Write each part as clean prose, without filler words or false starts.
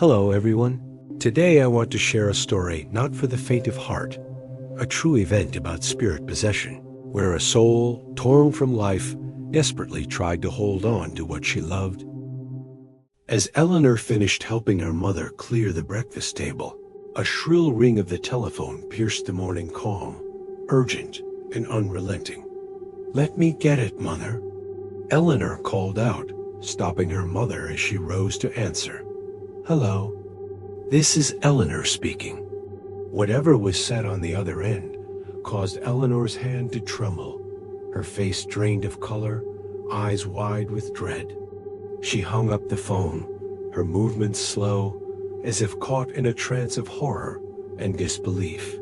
Hello, everyone. Today I want to share a story not for the faint of heart, a true event about spirit possession, where a soul, torn from life, desperately tried to hold on to what she loved. As Eleanor finished helping her mother clear the breakfast table, a shrill ring of the telephone pierced the morning calm, urgent and unrelenting. "Let me get it, Mother," Eleanor called out, stopping her mother as she rose to answer. "Hello. This is Eleanor speaking." Whatever was said on the other end caused Eleanor's hand to tremble, her face drained of color, eyes wide with dread. She hung up the phone, her movements slow, as if caught in a trance of horror and disbelief.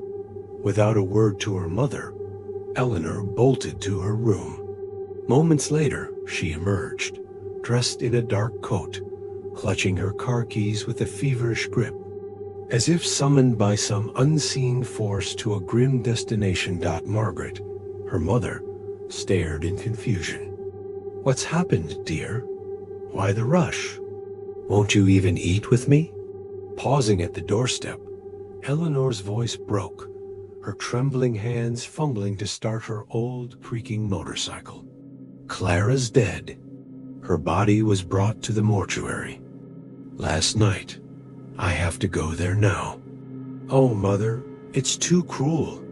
Without a word to her mother, Eleanor bolted to her room. Moments later, she emerged, dressed in a dark coat, clutching her car keys with a feverish grip. As if summoned by some unseen force to a grim destination. Margaret, her mother, stared in confusion. "What's happened, dear? Why the rush? Won't you even eat with me?" Pausing at the doorstep, Eleanor's voice broke, her trembling hands fumbling to start her old, creaking motorcycle. "Clara's dead. Her body was brought to the mortuary last night. I have to go there now." "Oh, Mother, it's too cruel.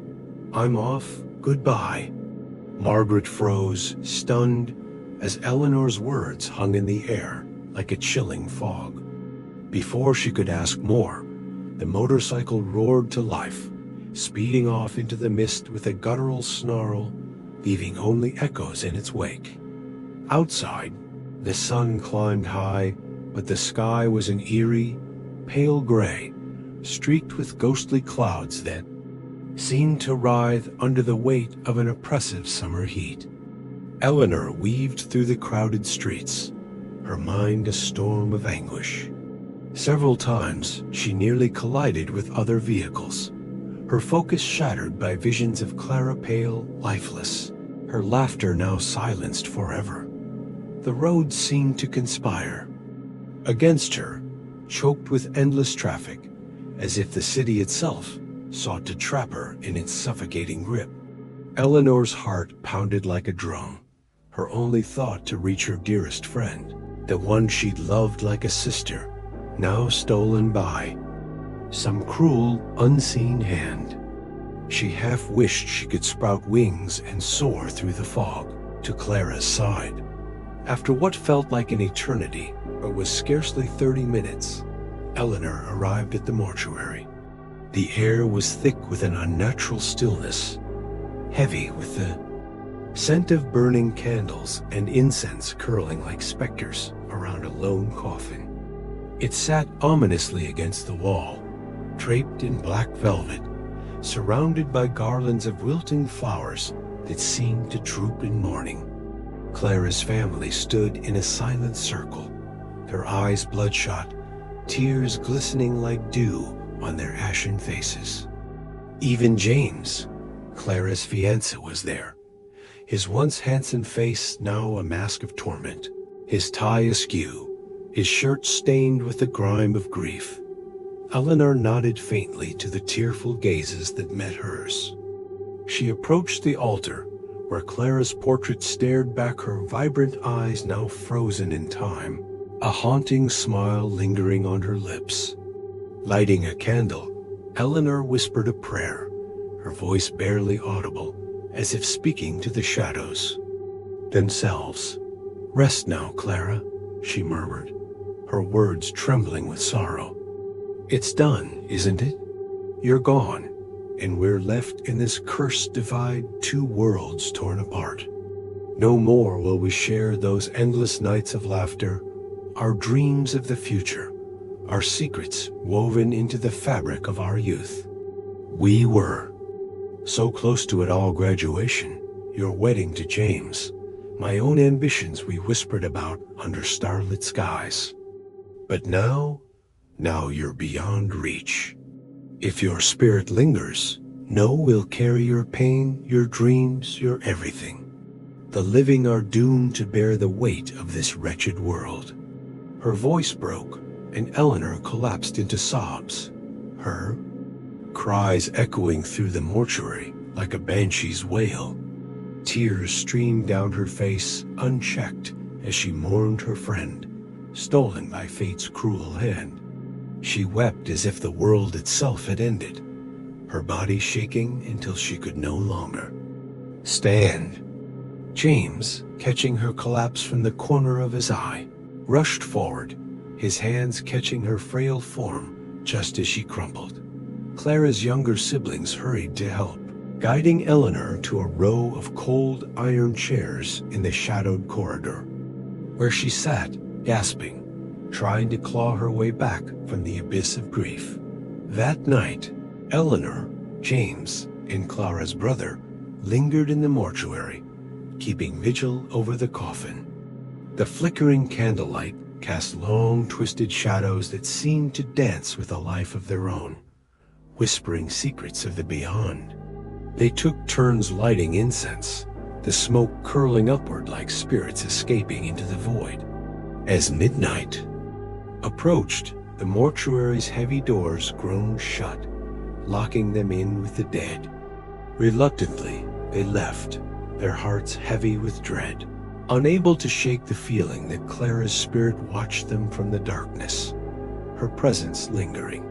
I'm off. Goodbye." Margaret froze, stunned, as Eleanor's words hung in the air like a chilling fog. Before she could ask more, the motorcycle roared to life, speeding off into the mist with a guttural snarl, leaving only echoes in its wake. Outside, the sun climbed high, but the sky was an eerie, pale gray, streaked with ghostly clouds that seemed to writhe under the weight of an oppressive summer heat. Eleanor weaved through the crowded streets, her mind a storm of anguish. Several times she nearly collided with other vehicles, her focus shattered by visions of Clara pale, lifeless, her laughter now silenced forever. The roads seemed to conspire against her, choked with endless traffic, as if the city itself sought to trap her in its suffocating grip. Eleanor's heart pounded like a drum, her only thought to reach her dearest friend, the one she'd loved like a sister, now stolen by some cruel, unseen hand. She half wished she could sprout wings and soar through the fog to Clara's side. After what felt like an eternity, but was scarcely 30 minutes, Eleanor arrived at the mortuary. The air was thick with an unnatural stillness, heavy with the scent of burning candles and incense curling like specters around a lone coffin. It sat ominously against the wall, draped in black velvet, surrounded by garlands of wilting flowers that seemed to droop in mourning. Clara's family stood in a silent circle, their eyes bloodshot, tears glistening like dew on their ashen faces. Even James, Clara's fiancé, was there, his once handsome face now a mask of torment, his tie askew, his shirt stained with the grime of grief. Eleanor nodded faintly to the tearful gazes that met hers. She approached the altar, where Clara's portrait stared back, her vibrant eyes now frozen in time, a haunting smile lingering on her lips. Lighting a candle, Eleanor whispered a prayer, her voice barely audible, as if speaking to the shadows themselves. "Rest now, Clara," she murmured, her words trembling with sorrow. "It's done, isn't it? You're gone, and we're left in this cursed divide, two worlds torn apart. No more will we share those endless nights of laughter, our dreams of the future, our secrets woven into the fabric of our youth. We were so close to it all: graduation, your wedding to James, my own ambitions we whispered about under starlit skies. But now you're beyond reach. If your spirit lingers, know we'll carry your pain, your dreams, your everything. The living are doomed to bear the weight of this wretched world." Her voice broke, and Eleanor collapsed into sobs, her cries echoing through the mortuary like a banshee's wail. Tears streamed down her face unchecked as she mourned her friend, stolen by fate's cruel hand. She wept as if the world itself had ended, her body shaking until she could no longer stand. James, catching her collapse from the corner of his eye, rushed forward, his hands catching her frail form just as she crumpled. Clara's younger siblings hurried to help, guiding Eleanor to a row of cold iron chairs in the shadowed corridor, where she sat, gasping, trying to claw her way back from the abyss of grief. That night, Eleanor, James, and Clara's brother lingered in the mortuary, keeping vigil over the coffin. The flickering candlelight cast long, twisted shadows that seemed to dance with a life of their own, whispering secrets of the beyond. They took turns lighting incense, the smoke curling upward like spirits escaping into the void. As midnight approached, the mortuary's heavy doors groaned shut, locking them in with the dead. Reluctantly, they left, their hearts heavy with dread, unable to shake the feeling that Clara's spirit watched them from the darkness, her presence lingering.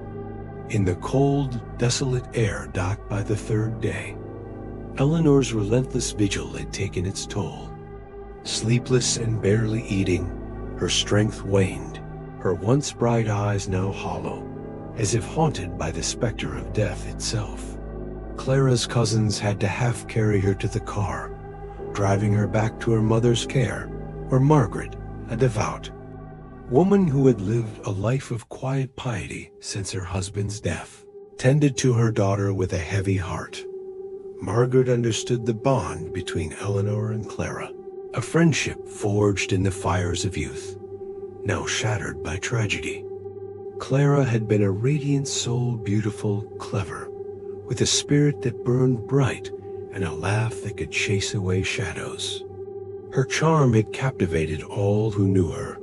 In the cold, desolate air docked by the third day, Eleanor's relentless vigil had taken its toll. Sleepless and barely eating, her strength waned, her once bright eyes now hollow, as if haunted by the specter of death itself. Clara's cousins had to half-carry her to the car, driving her back to her mother's care, where Margaret, a devout woman who had lived a life of quiet piety since her husband's death, tended to her daughter with a heavy heart. Margaret understood the bond between Eleanor and Clara, a friendship forged in the fires of youth, now shattered by tragedy. Clara had been a radiant soul, beautiful, clever, with a spirit that burned bright and a laugh that could chase away shadows. Her charm had captivated all who knew her,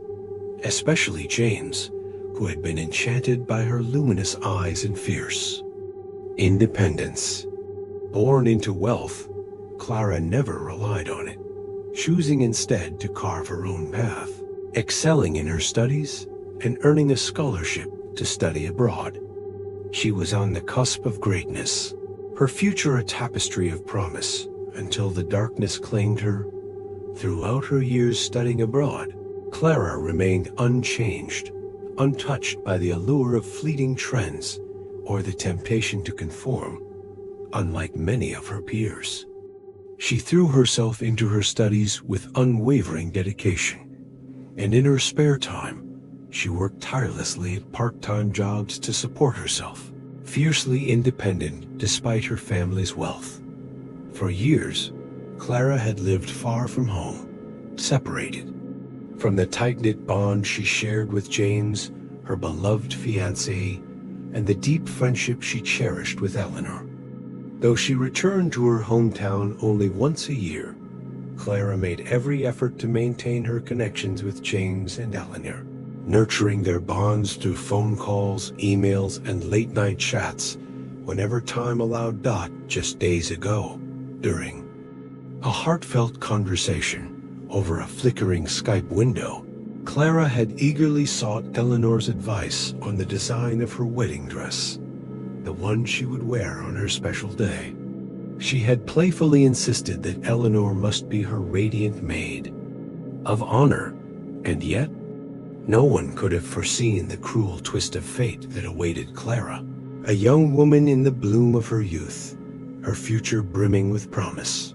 especially James, who had been enchanted by her luminous eyes and fierce independence. Born into wealth, Clara never relied on it, choosing instead to carve her own path, excelling in her studies and earning a scholarship to study abroad. She was on the cusp of greatness, her future a tapestry of promise, until the darkness claimed her. Throughout her years studying abroad, Clara remained unchanged, untouched by the allure of fleeting trends or the temptation to conform. Unlike many of her peers, she threw herself into her studies with unwavering dedication, and in her spare time, she worked tirelessly at part-time jobs to support herself, fiercely independent despite her family's wealth. For years, Clara had lived far from home, separated from the tight-knit bond she shared with James, her beloved fiancé, and the deep friendship she cherished with Eleanor. Though she returned to her hometown only once a year, Clara made every effort to maintain her connections with James and Eleanor, nurturing their bonds through phone calls, emails, and late-night chats whenever time allowed. Just days ago, during a heartfelt conversation over a flickering Skype window, Clara had eagerly sought Eleanor's advice on the design of her wedding dress, the one she would wear on her special day. She had playfully insisted that Eleanor must be her radiant maid of honor, and yet no one could have foreseen the cruel twist of fate that awaited Clara, a young woman in the bloom of her youth, her future brimming with promise.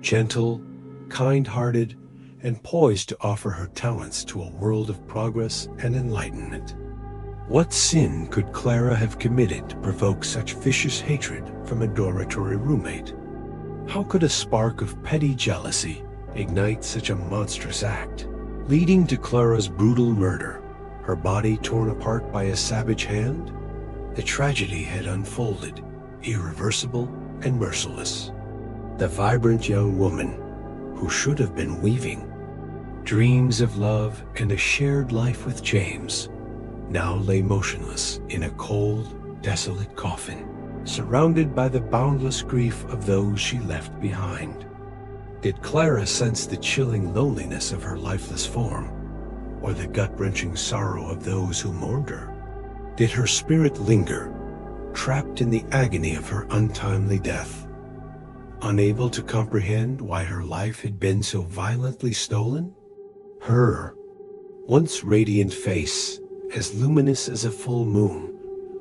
Gentle, kind-hearted, and poised to offer her talents to a world of progress and enlightenment. What sin could Clara have committed to provoke such vicious hatred from a dormitory roommate? How could a spark of petty jealousy ignite such a monstrous act, leading to Clara's brutal murder, her body torn apart by a savage hand? The tragedy had unfolded, irreversible and merciless. The vibrant young woman, who should have been weaving dreams of love and a shared life with James, now lay motionless in a cold, desolate coffin, surrounded by the boundless grief of those she left behind. Did Clara sense the chilling loneliness of her lifeless form, or the gut-wrenching sorrow of those who mourned her? Did her spirit linger, trapped in the agony of her untimely death, unable to comprehend why her life had been so violently stolen? Her once radiant face, as luminous as a full moon,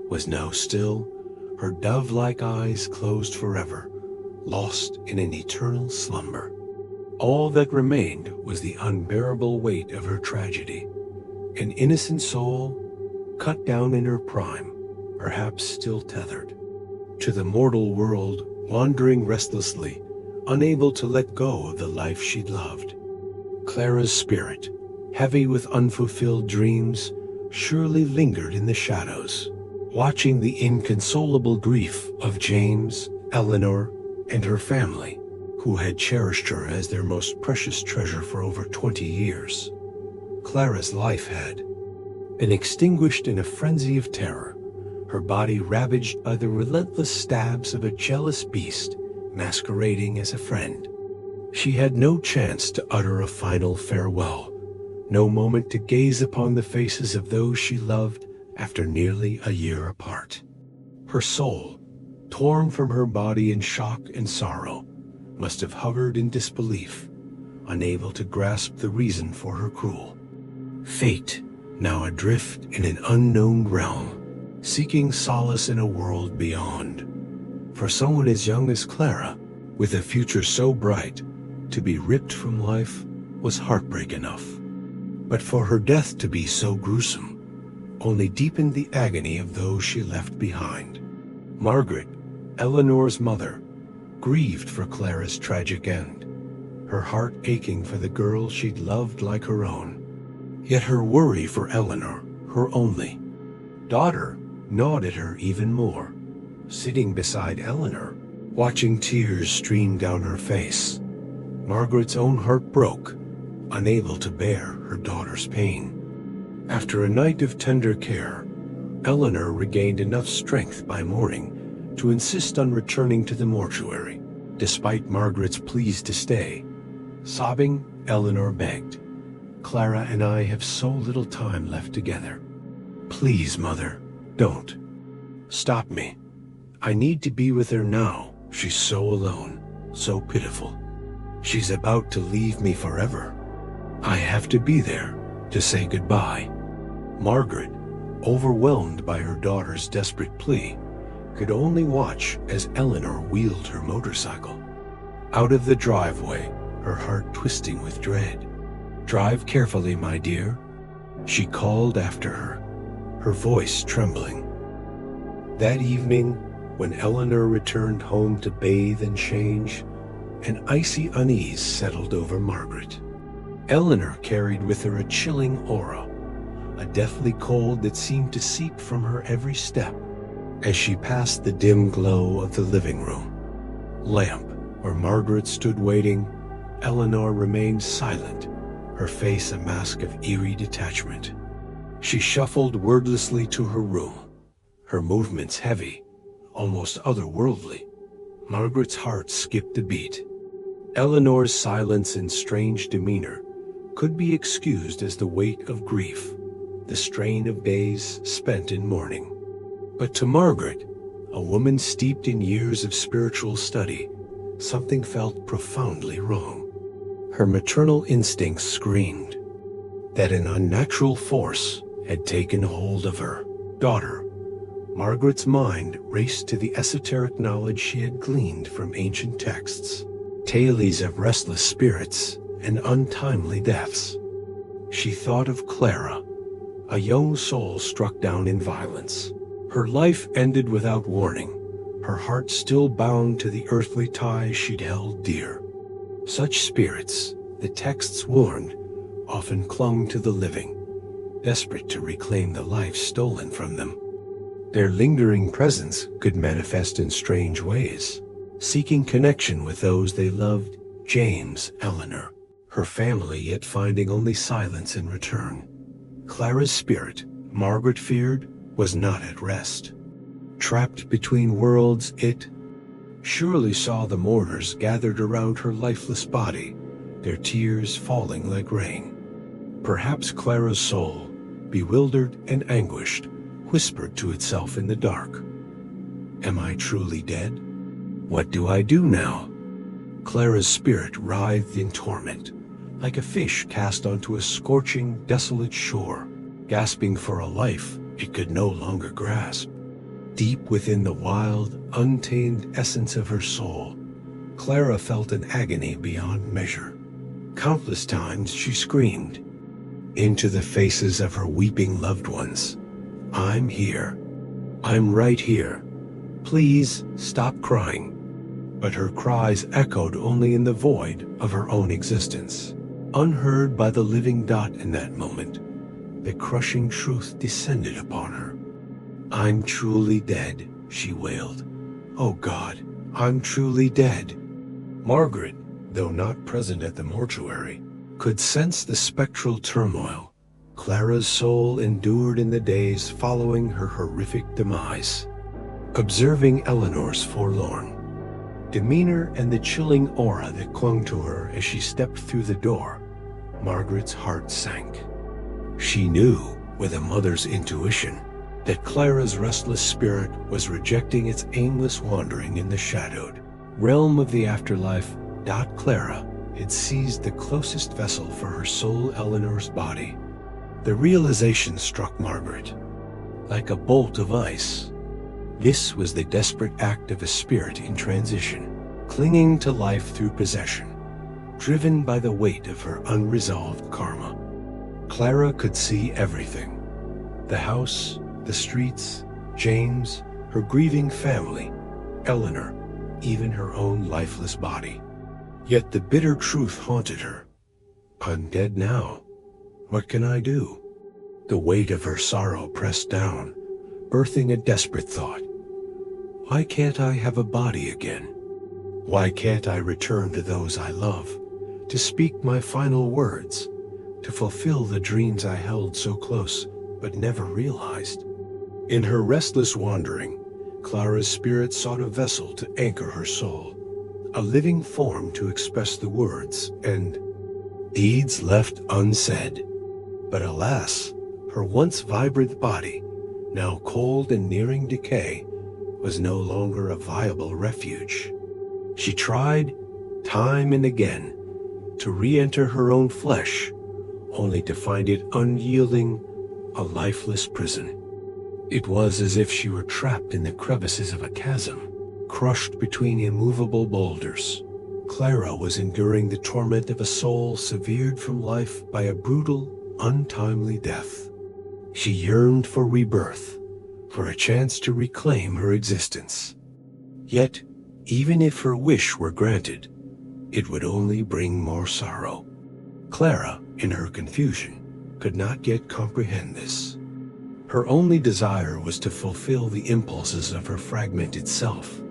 was now still, her dove-like eyes closed forever, lost in an eternal slumber. All that remained was the unbearable weight of her tragedy, an innocent soul cut down in her prime, perhaps still tethered to the mortal world, wandering restlessly, unable to let go of the life she'd loved. Clara's spirit, heavy with unfulfilled dreams, surely lingered in the shadows, watching the inconsolable grief of James, Eleanor, and her family, who had cherished her as their most precious treasure for over 20 years. Clara's life had been extinguished in a frenzy of terror, her body ravaged by the relentless stabs of a jealous beast masquerading as a friend. She had no chance to utter a final farewell, no moment to gaze upon the faces of those she loved after nearly a year apart. Her soul, torn from her body in shock and sorrow, must have hovered in disbelief, unable to grasp the reason for her cruel fate, now adrift in an unknown realm, seeking solace in a world beyond. For someone as young as Clara, with a future so bright, to be ripped from life was heartbreak enough. But for her death to be so gruesome only deepened the agony of those she left behind. Margaret, Eleanor's mother, grieved for Clara's tragic end, her heart aching for the girl she'd loved like her own. Yet her worry for Eleanor, her only daughter, gnawed at her even more. Sitting beside Eleanor, watching tears stream down her face, Margaret's own heart broke, unable to bear her daughter's pain. After a night of tender care, Eleanor regained enough strength by morning to insist on returning to the mortuary, despite Margaret's pleas to stay. Sobbing, Eleanor begged, "Clara and I have so little time left together. Please, Mother, don't. Stop me. I need to be with her now. She's so alone, so pitiful. She's about to leave me forever. I have to be there to say goodbye." Margaret, overwhelmed by her daughter's desperate plea, could only watch as Eleanor wheeled her motorcycle out of the driveway, her heart twisting with dread. "Drive carefully, my dear," she called after her, her voice trembling. That evening, when Eleanor returned home to bathe and change, an icy unease settled over Margaret. Eleanor carried with her a chilling aura, a deathly cold that seemed to seep from her every step. As she passed the dim glow of the living room lamp where Margaret stood waiting, Eleanor remained silent, her face a mask of eerie detachment. She shuffled wordlessly to her room, her movements heavy, almost otherworldly. Margaret's heart skipped a beat. Eleanor's silence and strange demeanor could be excused as the weight of grief, the strain of days spent in mourning. But to Margaret, a woman steeped in years of spiritual study, something felt profoundly wrong. Her maternal instincts screamed that an unnatural force had taken hold of her daughter. Margaret's mind raced to the esoteric knowledge she had gleaned from ancient texts, tales of restless spirits and untimely deaths. She thought of Clara, a young soul struck down in violence. Her life ended without warning, her heart still bound to the earthly ties she'd held dear. Such spirits, the texts warned, often clung to the living, desperate to reclaim the life stolen from them. Their lingering presence could manifest in strange ways, seeking connection with those they loved, James, Eleanor, her family, yet finding only silence in return. Clara's spirit, Margaret feared was not at rest. Trapped between worlds, it surely saw the mourners gathered around her lifeless body, their tears falling like rain. Perhaps Clara's soul, bewildered and anguished, whispered to itself in the dark, "Am I truly dead? What do I do now?" Clara's spirit writhed in torment, like a fish cast onto a scorching, desolate shore, gasping for a life it could no longer grasp. Deep within the wild, untamed essence of her soul, Clara felt an agony beyond measure. Countless times she screamed into the faces of her weeping loved ones, "I'm here. I'm right here. Please stop crying." But her cries echoed only in the void of her own existence. Unheard by the living dot in that moment, the crushing truth descended upon her. "I'm truly dead," she wailed. "Oh God, I'm truly dead." Margaret, though not present at the mortuary, could sense the spectral turmoil Clara's soul endured in the days following her horrific demise. Observing Eleanor's forlorn demeanor and the chilling aura that clung to her as she stepped through the door, Margaret's heart sank. She knew, with a mother's intuition, that Clara's restless spirit was rejecting its aimless wandering in the shadowed realm of the afterlife. Clara had seized the closest vessel for her soul, Eleanor's body. The realization struck Margaret like a bolt of ice. This was the desperate act of a spirit in transition, clinging to life through possession, driven by the weight of her unresolved karma. Clara could see everything: the house, the streets, James, her grieving family, Eleanor, even her own lifeless body. Yet the bitter truth haunted her. "I'm dead now. What can I do?" The weight of her sorrow pressed down, birthing a desperate thought. Why can't I have a body again? Why can't I return to those I love, to speak my final words, to fulfill the dreams I held so close but never realized? In her restless wandering, Clara's spirit sought a vessel to anchor her soul, a living form to express the words and deeds left unsaid. But alas, her once vibrant body, now cold and nearing decay, was no longer a viable refuge. She tried, time and again, to re-enter her own flesh, only to find it unyielding, a lifeless prison. It was as if she were trapped in the crevices of a chasm, crushed between immovable boulders. Clara was enduring the torment of a soul severed from life by a brutal, untimely death. She yearned for rebirth, for a chance to reclaim her existence. Yet, even if her wish were granted, it would only bring more sorrow. Clara, in her confusion, could not yet comprehend this. Her only desire was to fulfill the impulses of her fragmented self.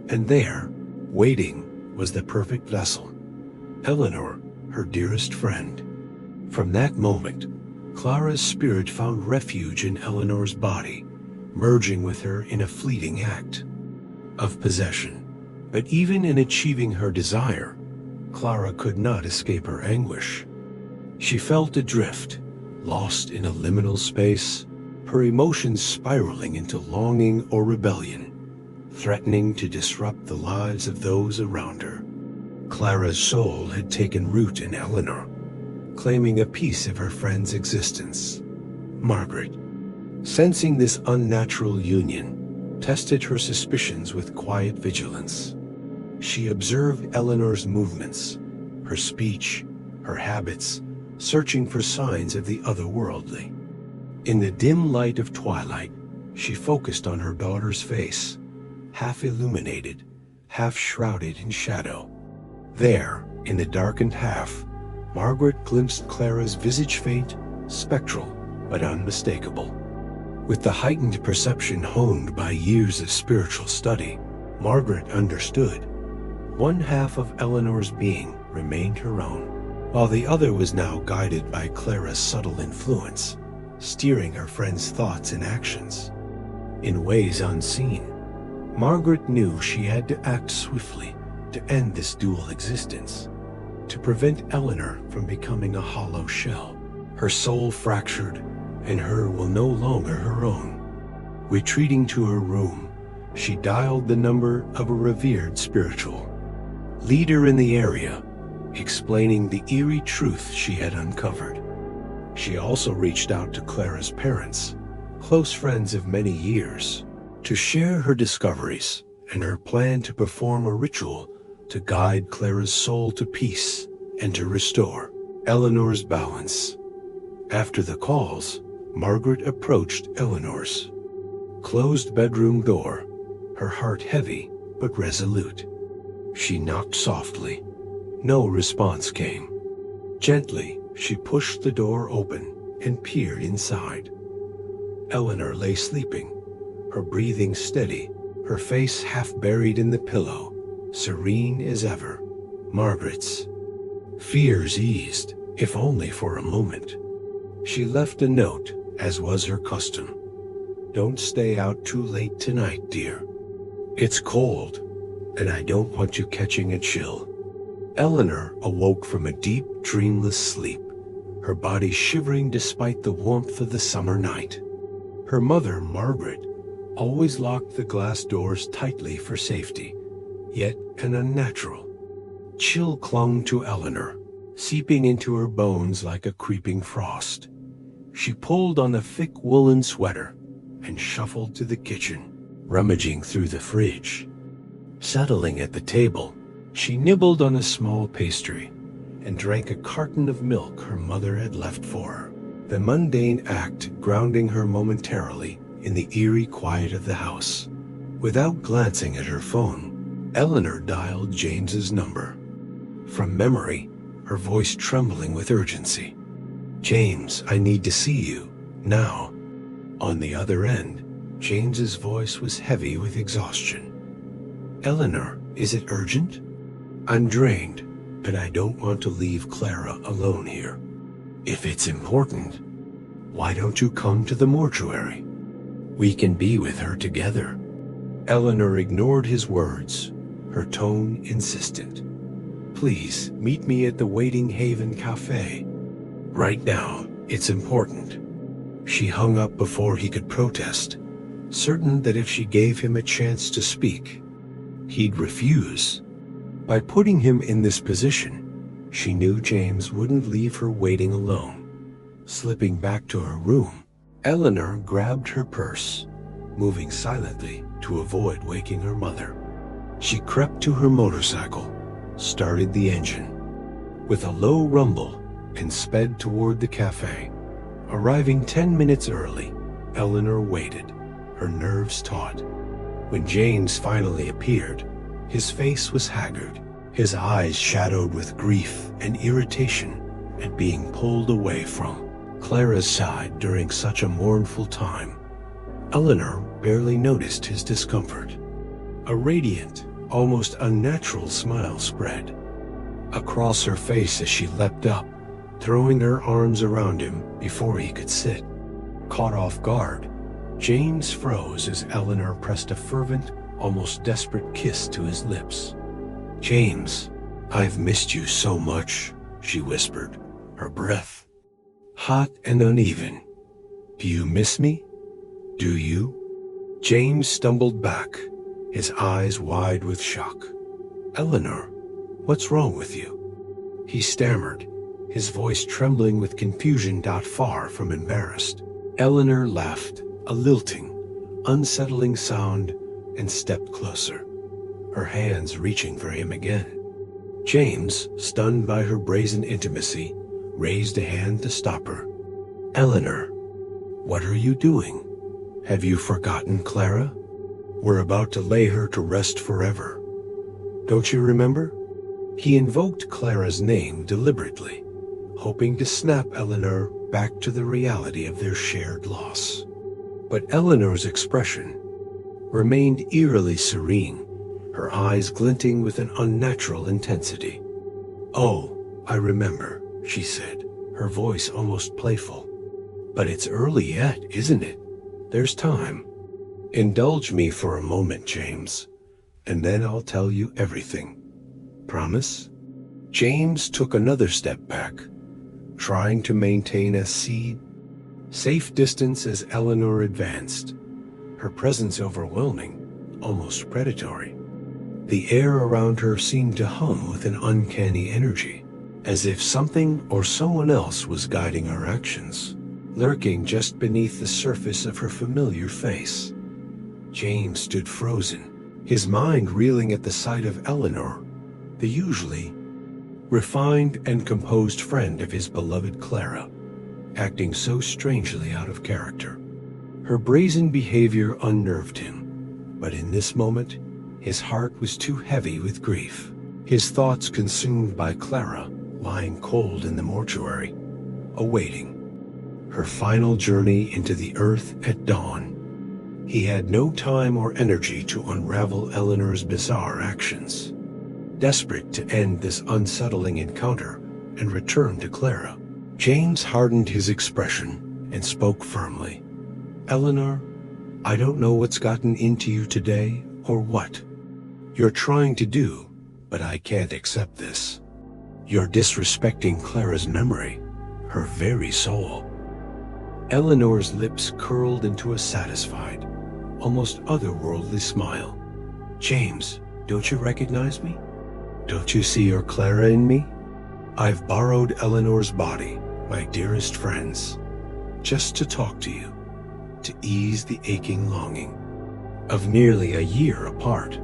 And there, waiting, was the perfect vessel, Eleanor, her dearest friend. From that moment, Clara's spirit found refuge in Eleanor's body, merging with her in a fleeting act of possession. But even in achieving her desire, Clara could not escape her anguish. She felt adrift, lost in a liminal space, her emotions spiraling into longing or rebellion, threatening to disrupt the lives of those around her. Clara's soul had taken root in Eleanor, claiming a piece of her friend's existence. Margaret, sensing this unnatural union, tested her suspicions with quiet vigilance. She observed Eleanor's movements, her speech, her habits, searching for signs of the otherworldly. In the dim light of twilight, she focused on her daughter's face, half illuminated, half shrouded in shadow. There, in the darkened half, Margaret glimpsed Clara's visage, faint, spectral, but unmistakable. With the heightened perception honed by years of spiritual study, Margaret understood. One half of Eleanor's being remained her own, while the other was now guided by Clara's subtle influence. steering her friend's thoughts and actions. In ways unseen, Margaret knew she had to act swiftly to end this dual existence, to prevent Eleanor from becoming a hollow shell, her soul fractured and her will no longer her own. Retreating to her room, she dialed the number of a revered spiritual leader in the area, explaining the eerie truth she had uncovered. She also reached out to Clara's parents, close friends of many years, to share her discoveries and her plan to perform a ritual to guide Clara's soul to peace and to restore Eleanor's balance. After the calls, Margaret approached Eleanor's closed bedroom door, her heart heavy but resolute. She knocked softly. No response came. Gently, she pushed the door open and peered inside. Eleanor lay sleeping, her breathing steady, her face half buried in the pillow, serene as ever. Margaret's fears eased, if only for a moment. She left a note, as was her custom. "Don't stay out too late tonight, dear. It's cold, and I don't want you catching a chill." Eleanor awoke from a deep, dreamless sleep, her body shivering despite the warmth of the summer night. Her mother, Margaret, always locked the glass doors tightly for safety, yet an unnatural chill clung to Eleanor, seeping into her bones like a creeping frost. She pulled on a thick woolen sweater and shuffled to the kitchen, rummaging through the fridge. Settling at the table, she nibbled on a small pastry and drank a carton of milk her mother had left for her, the mundane act grounding her momentarily in the eerie quiet of the house. Without glancing at her phone, Eleanor dialed James's number. From memory, her voice trembling with urgency. "James, I need to see you, now." On the other end, James's voice was heavy with exhaustion. "Eleanor, is it urgent? I'm drained, but I don't want to leave Clara alone here. If it's important, why don't you come to the mortuary? We can be with her together." Eleanor ignored his words, her tone insistent. "Please, meet me at the Waiting Haven Cafe. Right now, it's important." She hung up before he could protest, certain that if she gave him a chance to speak, he'd refuse. By putting him in this position, she knew James wouldn't leave her waiting alone. Slipping back to her room, Eleanor grabbed her purse, moving silently to avoid waking her mother. She crept to her motorcycle, started the engine with a low rumble, and sped toward the cafe. Arriving 10 minutes early, Eleanor waited, her nerves taut. When James finally appeared, his face was haggard, his eyes shadowed with grief and irritation at being pulled away from Clara's side during such a mournful time. Eleanor barely noticed his discomfort. A radiant, almost unnatural smile spread across her face as she leapt up, throwing her arms around him before he could sit. Caught off guard, James froze as Eleanor pressed a fervent, almost desperate kiss to his lips. "James, I've missed you so much," she whispered, her breath hot and uneven. "Do you miss me? Do you?" James stumbled back, his eyes wide with shock. "Eleanor, what's wrong with you?" He stammered, his voice trembling with confusion not far from embarrassed. Eleanor laughed, a lilting, unsettling sound, and stepped closer, her hands reaching for him again. James, stunned by her brazen intimacy, raised a hand to stop her. "Eleanor, what are you doing? Have you forgotten Clara? We're about to lay her to rest forever. Don't you remember?" He invoked Clara's name deliberately, hoping to snap Eleanor back to the reality of their shared loss. But Eleanor's expression remained eerily serene, her eyes glinting with an unnatural intensity. "Oh, I remember," she said, her voice almost playful. But it's early yet, isn't it? There's time. Indulge me for a moment, James, and then I'll tell you everything. Promise? James took another step back, trying to maintain a safe distance as Eleanor advanced, her presence overwhelming, almost predatory. The air around her seemed to hum with an uncanny energy, as if something or someone else was guiding her actions, lurking just beneath the surface of her familiar face. James stood frozen, his mind reeling at the sight of Eleanor, the usually refined and composed friend of his beloved Clara, acting so strangely out of character. Her brazen behavior unnerved him, but in this moment, his heart was too heavy with grief, his thoughts consumed by Clara lying cold in the mortuary, awaiting her final journey into the earth at dawn. He had no time or energy to unravel Eleanor's bizarre actions. Desperate to end this unsettling encounter and return to Clara, James hardened his expression and spoke firmly. Eleanor, I don't know what's gotten into you today or what you're trying to do, but I can't accept this. You're disrespecting Clara's memory, her very soul. Eleanor's lips curled into a satisfied, almost otherworldly smile. James, don't you recognize me? Don't you see your Clara in me? I've borrowed Eleanor's body, my dearest friends, just to talk to you, to ease the aching longing of nearly a year apart.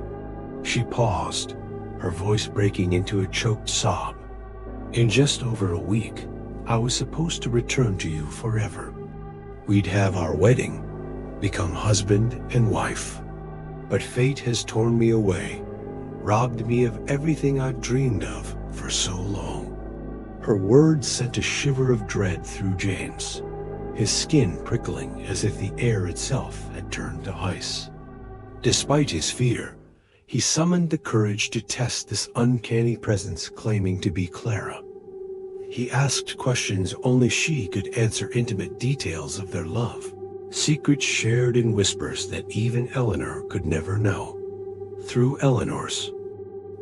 She paused, her voice breaking into a choked sob. In just over a week, I was supposed to return to you forever. We'd have our wedding, become husband and wife. But fate has torn me away, robbed me of everything I've dreamed of for so long. Her words sent a shiver of dread through James, his skin prickling as if the air itself had turned to ice. Despite his fear, he summoned the courage to test this uncanny presence claiming to be Clara. He asked questions only she could answer, intimate details of their love, secrets shared in whispers that even Eleanor could never know. Through Eleanor's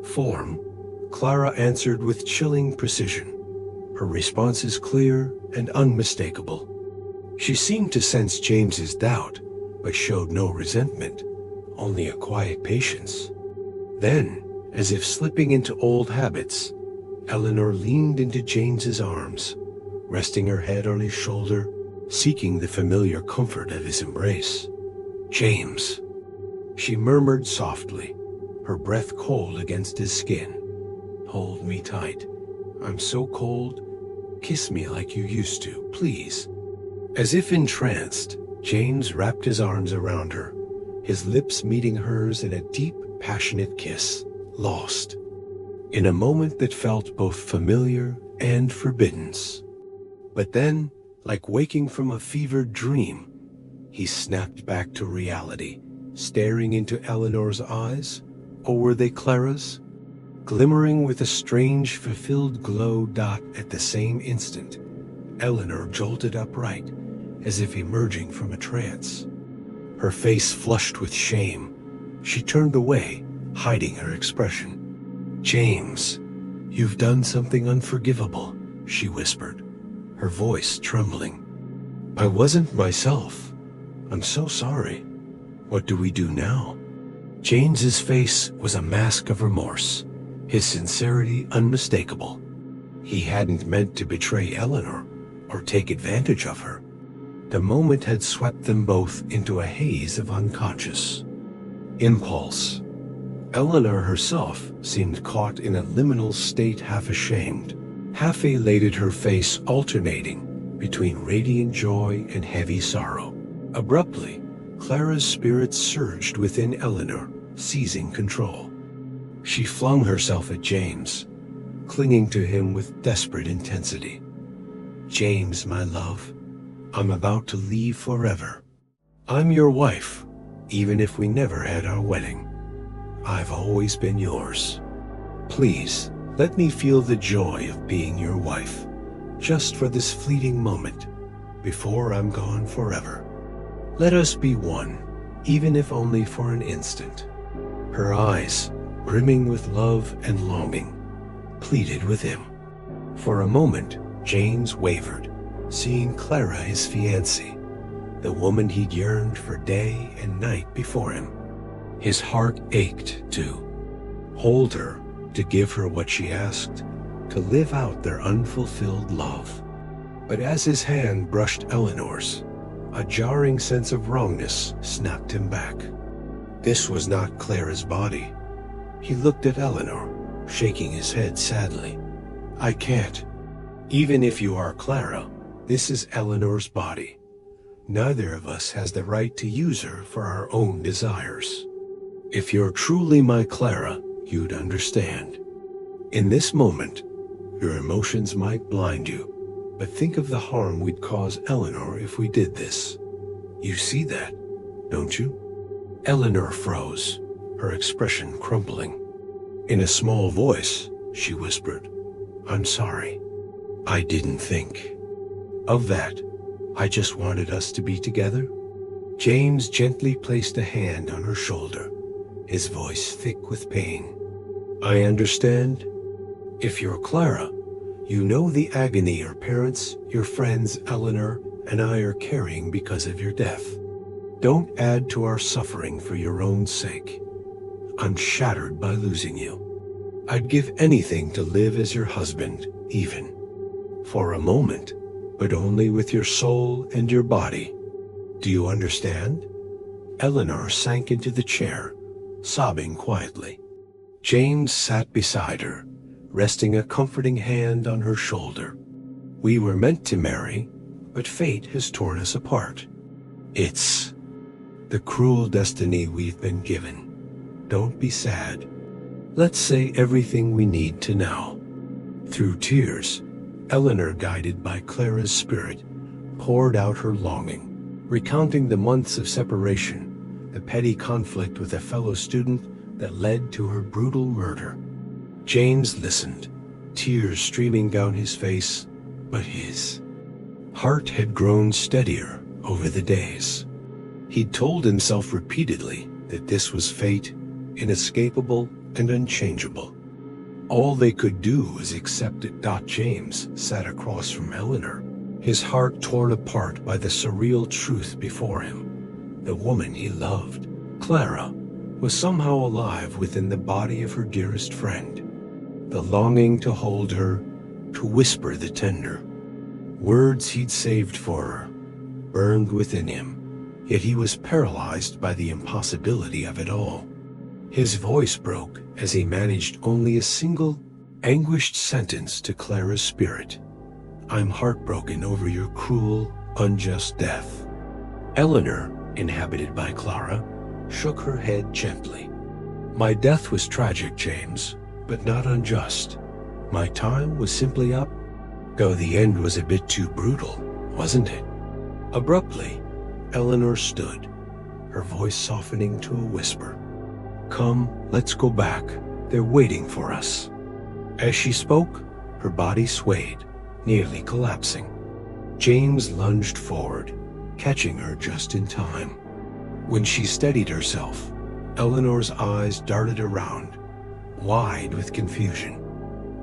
form, Clara answered with chilling precision, her responses clear and unmistakable. She seemed to sense James's doubt, but showed no resentment, only a quiet patience. Then, as if slipping into old habits, Eleanor leaned into James's arms, resting her head on his shoulder, seeking the familiar comfort of his embrace. James, she murmured softly, her breath cold against his skin. Hold me tight. I'm so cold. Kiss me like you used to, please. As if entranced, James wrapped his arms around her, his lips meeting hers in a deep, passionate kiss, lost in a moment that felt both familiar and forbidden. But then, like waking from a fevered dream, he snapped back to reality, staring into Eleanor's eyes, or were they Clara's? Glimmering with a strange, fulfilled glow. At the same instant, Eleanor jolted upright, as if emerging from a trance. Her face flushed with shame. She turned away, hiding her expression. James, you've done something unforgivable, she whispered, her voice trembling. I wasn't myself. I'm so sorry. What do we do now? James's face was a mask of remorse, his sincerity unmistakable. He hadn't meant to betray Eleanor or take advantage of her. The moment had swept them both into a haze of unconscious impulse. Eleanor herself seemed caught in a liminal state, half ashamed, half elated, her face alternating between radiant joy and heavy sorrow. Abruptly, Clara's spirit surged within Eleanor, seizing control. She flung herself at James, clinging to him with desperate intensity. James, my love, I'm about to leave forever. I'm your wife, even if we never had our wedding. I've always been yours. Please, let me feel the joy of being your wife, just for this fleeting moment. before I'm gone forever. Let us be one, even if only for an instant." Her eyes, brimming with love and longing, pleaded with him. For a moment, James wavered, seeing Clara his fiancée, the woman he'd yearned for day and night before him. His heart ached to hold her, to give her what she asked, to live out their unfulfilled love. But as his hand brushed Eleanor's, a jarring sense of wrongness snapped him back. This was not Clara's body. He looked at Eleanor, shaking his head sadly. "I can't. Even if you are Clara, this is Eleanor's body. Neither of us has the right to use her for our own desires. If you're truly my Clara, you'd understand. In this moment, your emotions might blind you, but think of the harm we'd cause Eleanor if we did this. You see that, don't you?" Eleanor froze, her expression crumpling. In a small voice, she whispered, "I'm sorry. I didn't think of that. I just wanted us to be together." James gently placed a hand on her shoulder, his voice thick with pain. "I understand. If you're Clara, you know the agony your parents, your friends, Eleanor, and I are carrying because of your death. Don't add to our suffering for your own sake. I'm shattered by losing you. I'd give anything to live as your husband, even for a moment, but only with your soul and your body. Do you understand?" Eleanor sank into the chair, sobbing quietly. James sat beside her, resting a comforting hand on her shoulder. "We were meant to marry, but fate has torn us apart. It's the cruel destiny we've been given. Don't be sad. Let's say everything we need to now." Through tears, Eleanor, guided by Clara's spirit, poured out her longing, recounting the months of separation, the petty conflict with a fellow student that led to her brutal murder. James listened, tears streaming down his face, but his heart had grown steadier over the days. He'd told himself repeatedly that this was fate, inescapable and unchangeable. All they could do was accept it. James sat across from Eleanor, his heart torn apart by the surreal truth before him. The woman he loved, Clara, was somehow alive within the body of her dearest friend. The longing to hold her, to whisper the tender words he'd saved for her, burned within him, yet he was paralyzed by the impossibility of it all. His voice broke as he managed only a single, anguished sentence to Clara's spirit. "I'm heartbroken over your cruel, unjust death." Eleanor, inhabited by Clara, shook her head gently. "My death was tragic, James, but not unjust. My time was simply up, though the end was a bit too brutal, wasn't it?" Abruptly, Eleanor stood, her voice softening to a whisper. "Come, let's go back. They're waiting for us." As she spoke, her body swayed, nearly collapsing. James lunged forward, catching her just in time. When she steadied herself, Eleanor's eyes darted around, wide with confusion.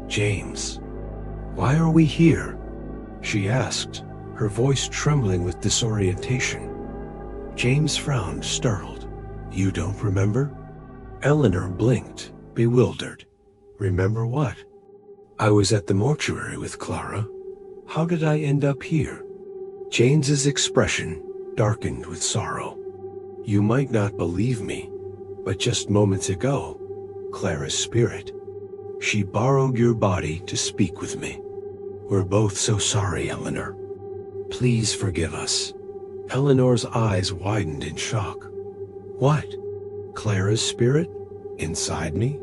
"James, why are we here?" she asked, her voice trembling with disorientation. James frowned, startled. "You don't remember?" Eleanor blinked, bewildered. "Remember what?" "I was at the mortuary with Clara. How did I end up here?" James's expression darkened with sorrow. "You might not believe me, but just moments ago, Clara's spirit, she borrowed your body to speak with me. We're both so sorry, Eleanor. Please forgive us." Eleanor's eyes widened in shock. "What? Clara's spirit? Inside me?"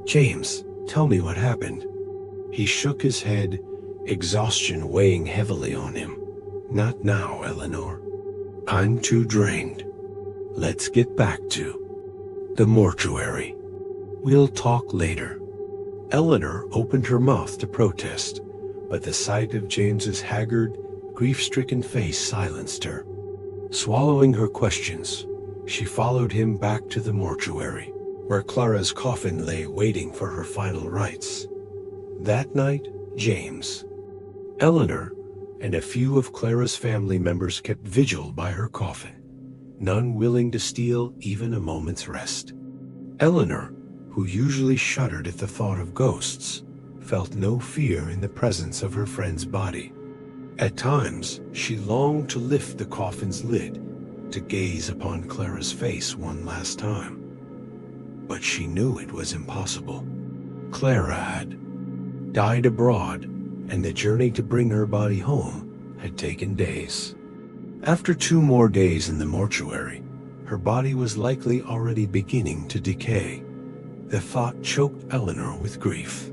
"James, tell me what happened." He shook his head, exhaustion weighing heavily on him. "Not now, Eleanor. I'm too drained. Let's get back to the mortuary. We'll talk later." Eleanor opened her mouth to protest, but the sight of James's haggard, grief-stricken face silenced her. Swallowing her questions, she followed him back to the mortuary, where Clara's coffin lay waiting for her final rites. That night, James, Eleanor, and a few of Clara's family members kept vigil by her coffin, none willing to steal even a moment's rest. Eleanor, who usually shuddered at the thought of ghosts, felt no fear in the presence of her friend's body. At times, she longed to lift the coffin's lid, to gaze upon Clara's face one last time. But she knew it was impossible. Clara had died abroad, and the journey to bring her body home had taken days. After 2 more days in the mortuary, her body was likely already beginning to decay. The thought choked Eleanor with grief.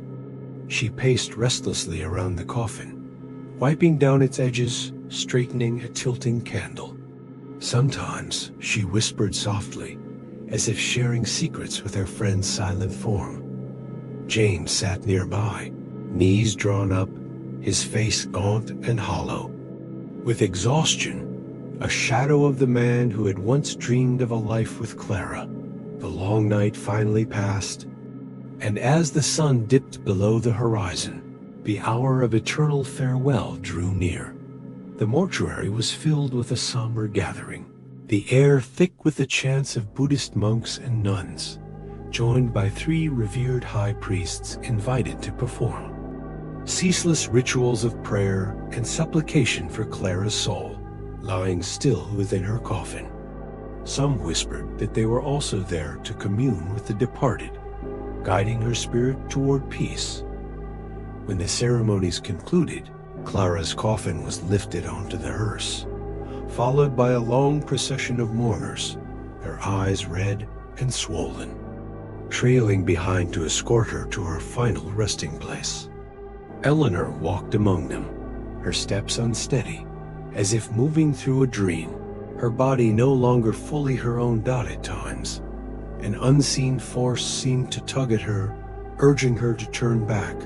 She paced restlessly around the coffin, wiping down its edges, straightening a tilting candle. Sometimes she whispered softly, as if sharing secrets with her friend's silent form. James sat nearby, knees drawn up, his face gaunt and hollow. With exhaustion, a shadow of the man who had once dreamed of a life with Clara. The long night finally passed, and as the sun dipped below the horizon, the hour of eternal farewell drew near. The mortuary was filled with a somber gathering, the air thick with the chants of Buddhist monks and nuns, joined by 3 revered high priests invited to perform ceaseless rituals of prayer and supplication for Clara's soul, lying still within her coffin. Some whispered that they were also there to commune with the departed, guiding her spirit toward peace. When the ceremonies concluded, Clara's coffin was lifted onto the hearse, followed by a long procession of mourners, their eyes red and swollen, trailing behind to escort her to her final resting place. Eleanor walked among them, her steps unsteady, as if moving through a dream, her body no longer fully her own at times. An unseen force seemed to tug at her, urging her to turn back,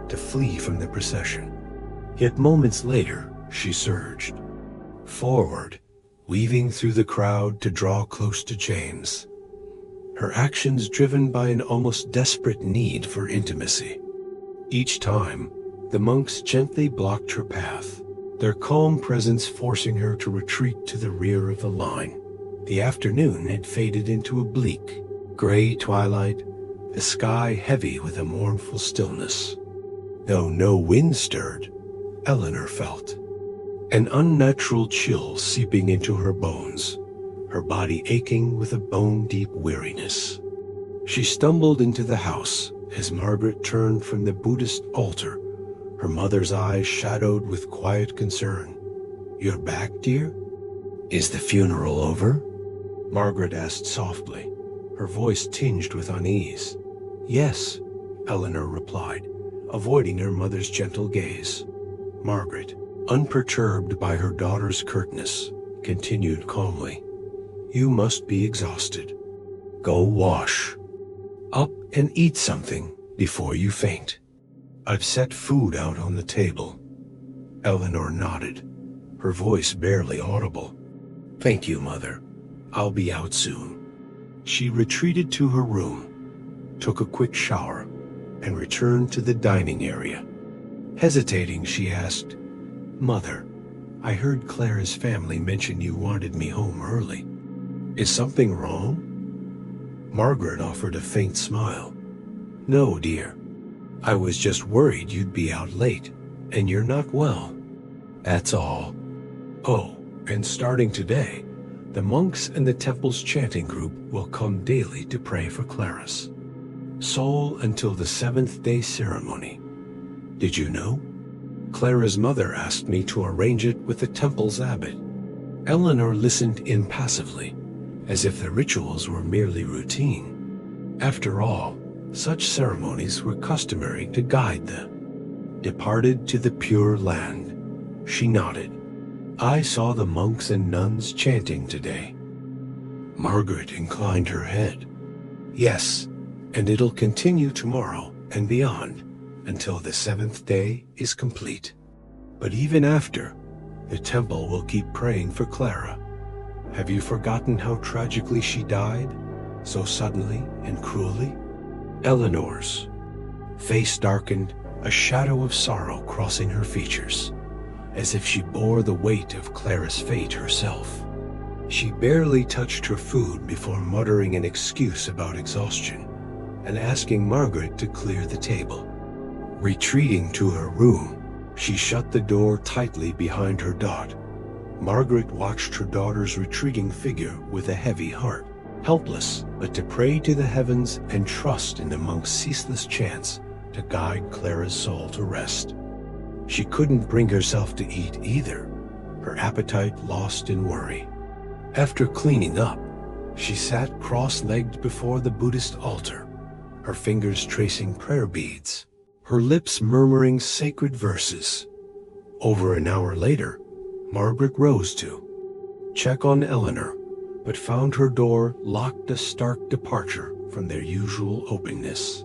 to flee from the procession. Yet moments later, she surged forward, weaving through the crowd to draw close to James, her actions driven by an almost desperate need for intimacy. Each time, the monks gently blocked her path, their calm presence forcing her to retreat to the rear of the line. The afternoon had faded into a bleak, gray twilight, the sky heavy with a mournful stillness. Though no wind stirred, Eleanor felt an unnatural chill seeping into her bones, her body aching with a bone-deep weariness. She stumbled into the house as Margaret turned from the Buddhist altar, her mother's eyes shadowed with quiet concern. "You're back, dear? Is the funeral over?" Margaret asked softly, her voice tinged with unease. "Yes," Eleanor replied, avoiding her mother's gentle gaze. Margaret, unperturbed by her daughter's curtness, continued calmly, "You must be exhausted. Go wash up and eat something before you faint. I've set food out on the table." Eleanor nodded, her voice barely audible. "Thank you, Mother. I'll be out soon." She retreated to her room, took a quick shower, and returned to the dining area. Hesitating, she asked, "Mother, I heard Clara's family mention you wanted me home early. Is something wrong?" Margaret offered a faint smile. "No, dear. I was just worried you'd be out late, and you're not well. That's all. Oh, and starting today, the monks and the temple's chanting group will come daily to pray for Clara's soul until the 7th-day ceremony. Did you know? Clara's mother asked me to arrange it with the temple's abbot." Eleanor listened impassively, as if the rituals were merely routine. After all, such ceremonies were customary to guide the departed to the pure land. She nodded. "I saw the monks and nuns chanting today." Margaret inclined her head. "Yes, and it'll continue tomorrow and beyond until the 7th day is complete. But even after, The temple will keep praying for Clara. Have you forgotten how tragically she died? So suddenly and cruelly? Eleanor's face darkened, a shadow of sorrow crossing her features, as if she bore the weight of Clara's fate herself. She barely touched her food before muttering an excuse about exhaustion and asking Margaret to clear the table. Retreating to her room, she shut the door tightly behind her. Margaret watched her daughter's retreating figure with a heavy heart, helpless but to pray to the heavens and trust in the monk's ceaseless chants to guide Clara's soul to rest. She couldn't bring herself to eat either, her appetite lost in worry. After cleaning up, she sat cross-legged before the Buddhist altar, her fingers tracing prayer beads, her lips murmuring sacred verses. Over an hour later, Margaret rose to check on Eleanor, but found her door locked, a stark departure from their usual openness.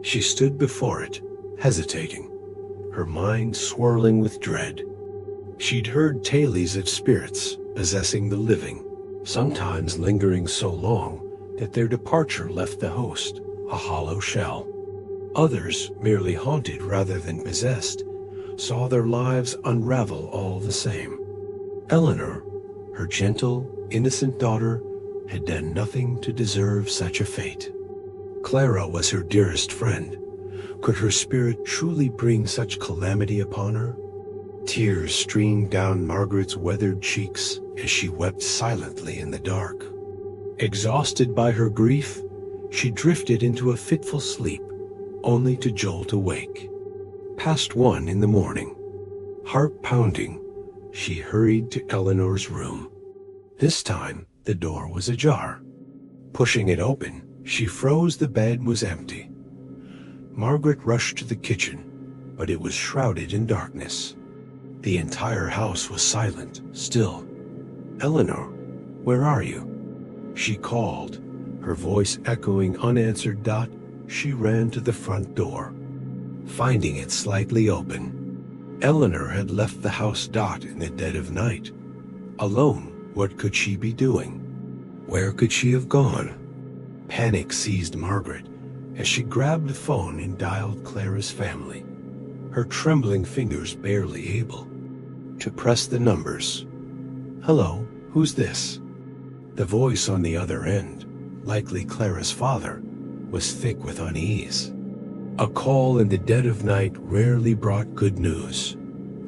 She stood before it, hesitating, her mind swirling with dread. She'd heard tales of spirits possessing the living, sometimes lingering so long that their departure left the host a hollow shell. Others, merely haunted rather than possessed, saw their lives unravel all the same. Eleanor, her gentle, innocent daughter, had done nothing to deserve such a fate. Clara was her dearest friend. Could her spirit truly bring such calamity upon her? Tears streamed down Margaret's weathered cheeks as she wept silently in the dark. Exhausted by her grief, she drifted into a fitful sleep, only to jolt awake. Past 1 in the morning, heart pounding, she hurried to Eleanor's room. This time, the door was ajar. Pushing it open, she froze. The bed was empty. Margaret rushed to the kitchen, but it was shrouded in darkness. The entire house was silent, still. "Eleanor, where are you?" she called, her voice echoing unanswered. She ran to the front door, finding it slightly open. Eleanor had left the house. In the dead of night. Alone, what could she be doing? Where could she have gone? Panic seized Margaret as she grabbed the phone and dialed Clara's family, her trembling fingers barely able to press the numbers. "Hello, who's this?" The voice on the other end, likely Clara's father, was thick with unease. A call in the dead of night rarely brought good news.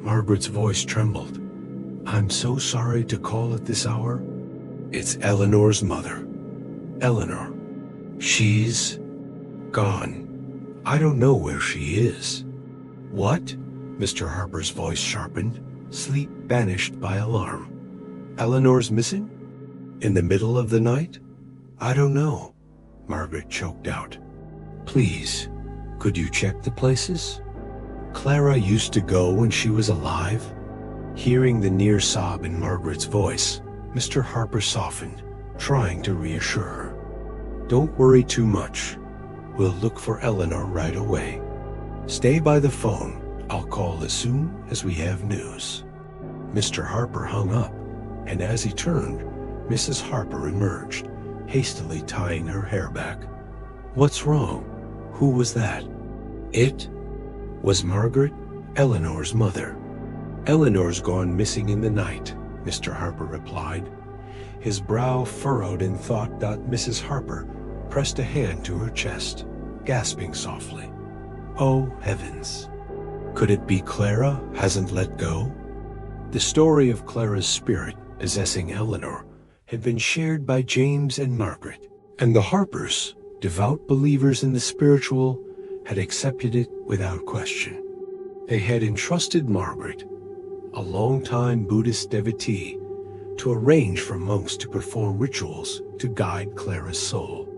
Margaret's voice trembled. "I'm so sorry to call at this hour. It's Eleanor's mother. Eleanor. She's gone. I don't know where she is." "What?" Mr. Harper's voice sharpened, sleep banished by alarm. "Eleanor's missing? In the middle of the night?" "I don't know," Margaret choked out. "Please, could you check the places Clara used to go when she was alive?" Hearing the near sob in Margaret's voice, Mr. Harper softened, trying to reassure her. "Don't worry too much. We'll look for Eleanor right away. Stay by the phone. I'll call as soon as we have news." Mr. Harper hung up, and as he turned, Mrs. Harper emerged, hastily tying her hair back. "What's wrong? Who was that?" It was Margaret, Eleanor's mother. "Eleanor's gone missing in the night," Mr. Harper replied, his brow furrowed in thought. Mrs. Harper pressed a hand to her chest, gasping softly. "Oh, heavens. Could it be Clara hasn't let go?" The story of Clara's spirit possessing Eleanor had been shared by James and Margaret, and the Harpers, devout believers in the spiritual, had accepted it without question. They had entrusted Margaret, a long-time Buddhist devotee, to arrange for monks to perform rituals to guide Clara's soul.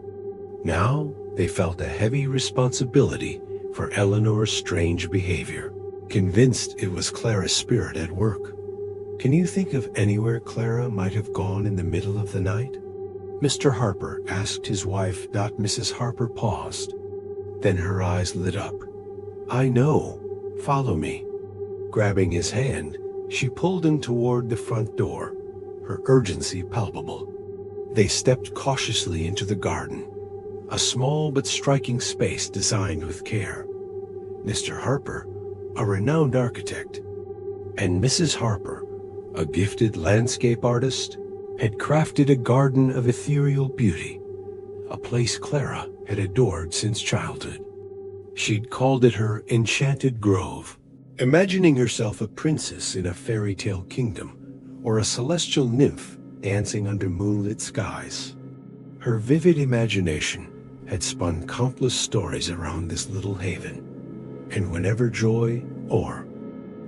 Now they felt a heavy responsibility for Eleanor's strange behavior, convinced it was Clara's spirit at work. "Can you think of anywhere Clara might have gone in the middle of the night?" Mr. Harper asked his wife. Mrs. Harper paused. Then her eyes lit up. "I know. Follow me." Grabbing his hand, She pulled him toward the front door, her urgency palpable. They stepped cautiously into the garden, a small but striking space designed with care. Mr. Harper, a renowned architect, and Mrs. Harper, a gifted landscape artist, had crafted a garden of ethereal beauty, a place Clara had adored since childhood. She'd called it her enchanted grove, imagining herself a princess in a fairy tale kingdom, or a celestial nymph dancing under moonlit skies. Her vivid imagination had spun countless stories around this little haven, and whenever joy or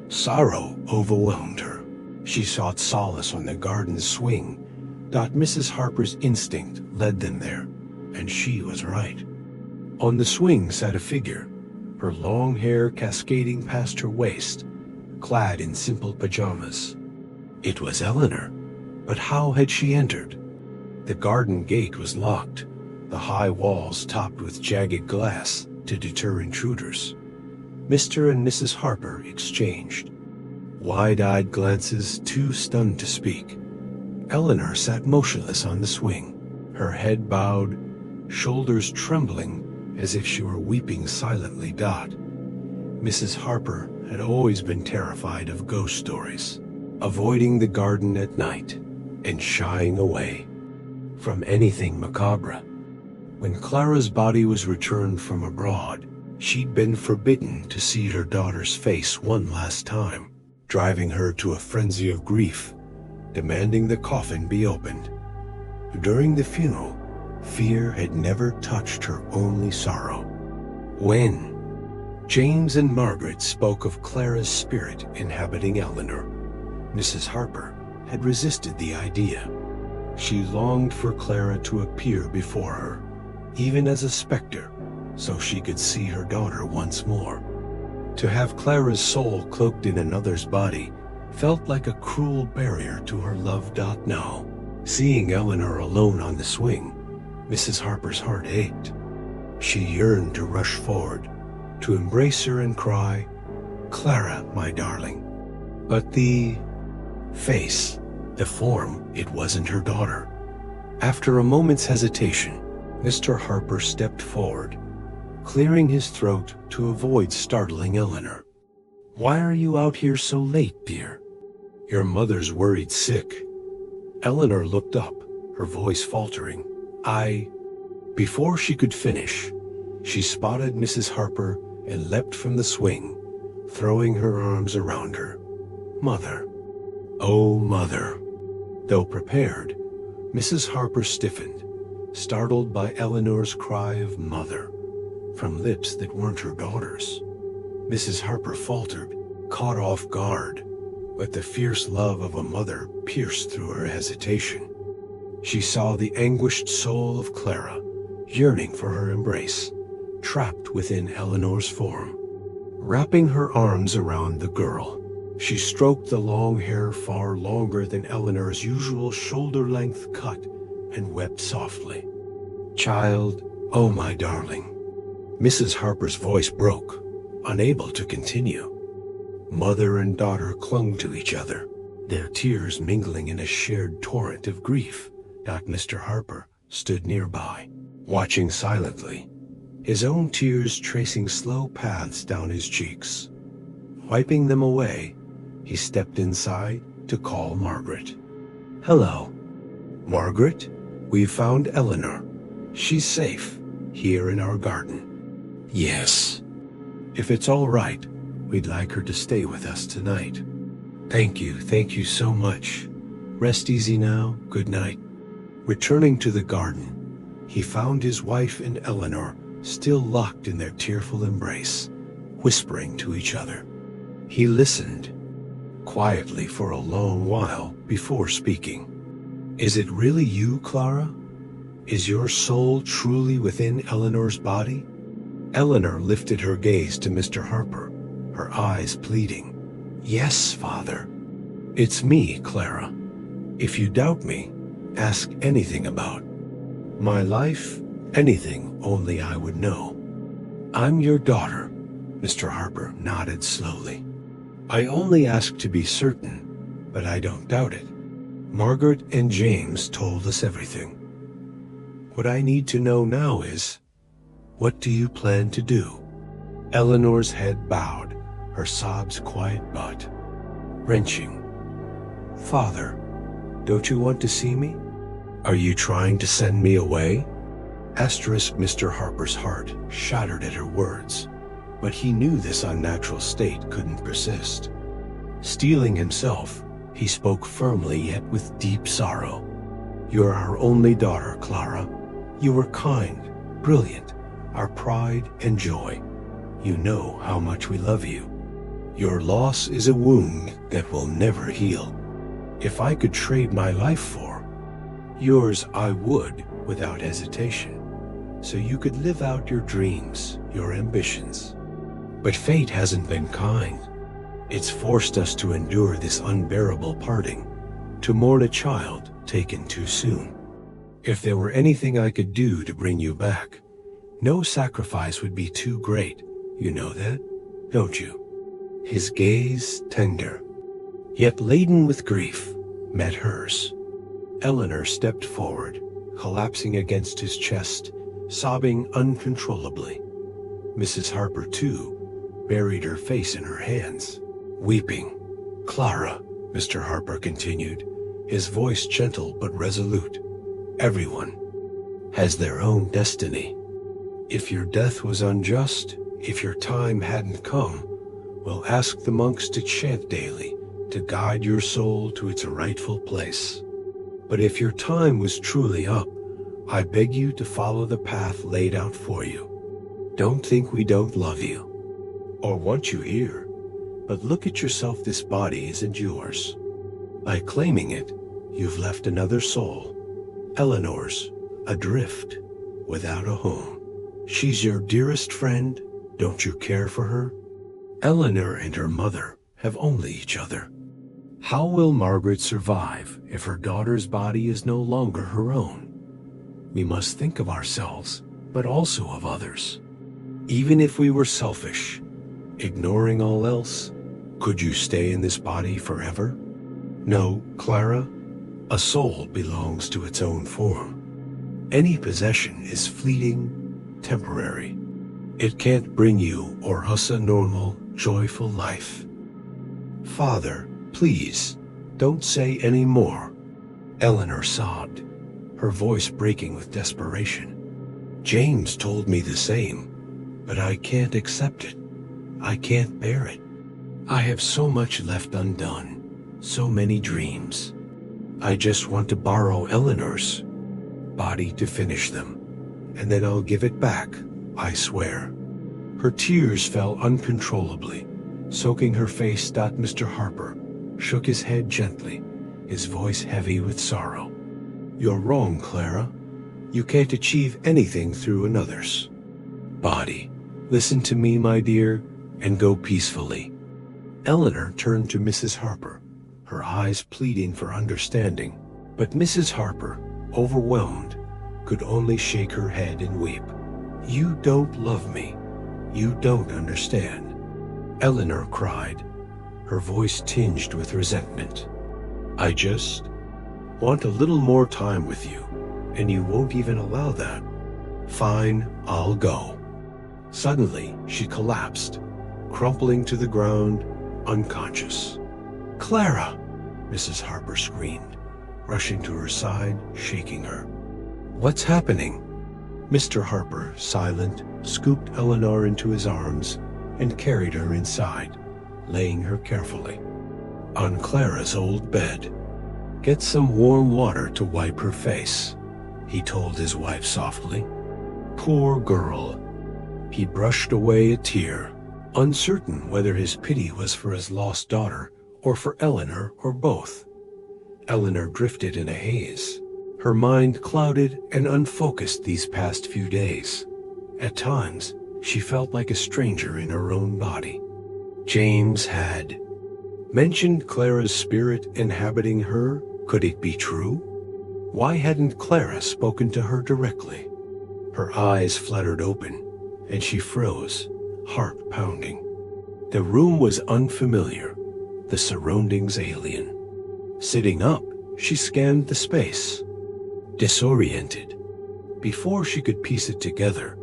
sorrow overwhelmed her, she sought solace on the garden's swing. Mrs. Harper's instinct led them there, and she was right. On the swing sat a figure, her long hair cascading past her waist, clad in simple pajamas. It was Eleanor, but how had she entered? The garden gate was locked, the high walls topped with jagged glass to deter intruders. Mr. and Mrs. Harper exchanged wide-eyed glances, too stunned to speak. Eleanor sat motionless on the swing, her head bowed, shoulders trembling as if she were weeping silently. Mrs. Harper had always been terrified of ghost stories, avoiding the garden at night and shying away from anything macabre. When Clara's body was returned from abroad, she'd been forbidden to see her daughter's face one last time, driving her to a frenzy of grief, demanding the coffin be opened. During the funeral, fear had never touched her only sorrow. When James and Margaret spoke of Clara's spirit inhabiting Eleanor, Mrs. Harper had resisted the idea. She longed for Clara to appear before her, even as a specter, so she could see her daughter once more. To have Clara's soul cloaked in another's body felt like a cruel barrier to her love. Now, seeing Eleanor alone on the swing, Mrs. Harper's heart ached. She yearned to rush forward, to embrace her and cry, "Clara, my darling." But the face, the form, it wasn't her daughter. After a moment's hesitation, Mr. Harper stepped forward, clearing his throat to avoid startling Eleanor. "Why are you out here so late, dear? Your mother's worried sick." Eleanor looked up, her voice faltering. Before she could finish, she spotted Mrs. Harper and leapt from the swing, throwing her arms around her. "Mother. Oh, Mother." Though prepared, Mrs. Harper stiffened, startled by Eleanor's cry of "Mother," from lips that weren't her daughter's. Mrs. Harper faltered, caught off guard, but the fierce love of a mother pierced through her hesitation. She saw the anguished soul of Clara, yearning for her embrace, trapped within Eleanor's form. Wrapping her arms around the girl, she stroked the long hair far longer than Eleanor's usual shoulder-length cut and wept softly. "Child, oh my darling." Mrs. Harper's voice broke, unable to continue. Mother and daughter clung to each other, their tears mingling in a shared torrent of grief. Mr. Harper stood nearby, watching silently, his own tears tracing slow paths down his cheeks. Wiping them away, he stepped inside to call Margaret. "Hello, Margaret. We've found Eleanor. She's safe, here in our garden." "Yes. If it's all right, we'd like her to stay with us tonight." Thank you so much. Rest easy now, good night." Returning to the garden, he found his wife and Eleanor still locked in their tearful embrace, whispering to each other. He listened quietly for a long while before speaking. "Is it really you, Clara? Is your soul truly within Eleanor's body?" Eleanor lifted her gaze to Mr. Harper, her eyes pleading. "Yes, Father. It's me, Clara. If you doubt me, ask anything about my life, anything only I would know." "I'm your daughter," Mr. Harper nodded slowly. I only ask to be certain, but I don't doubt it. Margaret and James told us everything. What I need to know now is, what do you plan to do? Eleanor's head bowed, her sobs quiet but wrenching. Father, don't you want to see me? Are you trying to send me away? Mr. Harper's heart shattered at her words, but he knew this unnatural state couldn't persist. Steeling himself, he spoke firmly yet with deep sorrow. You're our only daughter, Clara. You were kind, brilliant, our pride and joy. You know how much we love you. Your loss is a wound that will never heal. If I could trade my life for yours, I would without hesitation, so you could live out your dreams, your ambitions. But fate hasn't been kind. It's forced us to endure this unbearable parting, to mourn a child taken too soon. If there were anything I could do to bring you back, no sacrifice would be too great. You know that, don't you? His gaze, tender, yet laden with grief, met hers. Eleanor stepped forward, collapsing against his chest, sobbing uncontrollably. Mrs. Harper, too, buried her face in her hands, weeping. Clara, Mr. Harper continued, his voice gentle but resolute, everyone has their own destiny. If your death was unjust, if your time hadn't come, we'll ask the monks to chant daily, to guide your soul to its rightful place. But if your time was truly up, I beg you to follow the path laid out for you. Don't think we don't love you, or want you here, but look at yourself. This body isn't yours. By claiming it, you've left another soul, Eleanor's, adrift, without a home. She's your dearest friend. Don't you care for her? Eleanor and her mother have only each other. How will Margaret survive if her daughter's body is no longer her own? We must think of ourselves, but also of others. Even if we were selfish, ignoring all else, could you stay in this body forever? No, Clara. A soul belongs to its own form. Any possession is fleeting, temporary. It can't bring you or us a normal, joyful life. Father, please, don't say any more. Eleanor sobbed, her voice breaking with desperation. James told me the same, but I can't accept it. I can't bear it. I have so much left undone, so many dreams. I just want to borrow Eleanor's body to finish them, and then I'll give it back, I swear. Her tears fell uncontrollably, soaking her face. Mr. Harper shook his head gently, his voice heavy with sorrow. You're wrong, Clara. You can't achieve anything through another's body. Listen to me, my dear, and go peacefully. Eleanor turned to Mrs. Harper, her eyes pleading for understanding, but Mrs. Harper, overwhelmed, could only shake her head and weep. You don't love me. You don't understand. Eleanor cried, her voice tinged with resentment. I just want a little more time with you, and you won't even allow that. Fine, I'll go. Suddenly, she collapsed, crumpling to the ground, unconscious. Clara! Mrs. Harper screamed, rushing to her side, shaking her. What's happening? Mr. Harper, silent, scooped Eleanor into his arms and carried her inside, laying her carefully on Clara's old bed. Get some warm water to wipe her face, he told his wife softly. Poor girl. He brushed away a tear, uncertain whether his pity was for his lost daughter or for Eleanor or both. Eleanor drifted in a haze, her mind clouded and unfocused these past few days. At times, she felt like a stranger in her own body. James had mentioned Clara's spirit inhabiting her. Could it be true? Why hadn't Clara spoken to her directly? Her eyes fluttered open, and she froze, heart pounding. The room was unfamiliar, the surroundings alien. Sitting up, she scanned the space, disoriented. Before she could piece it together,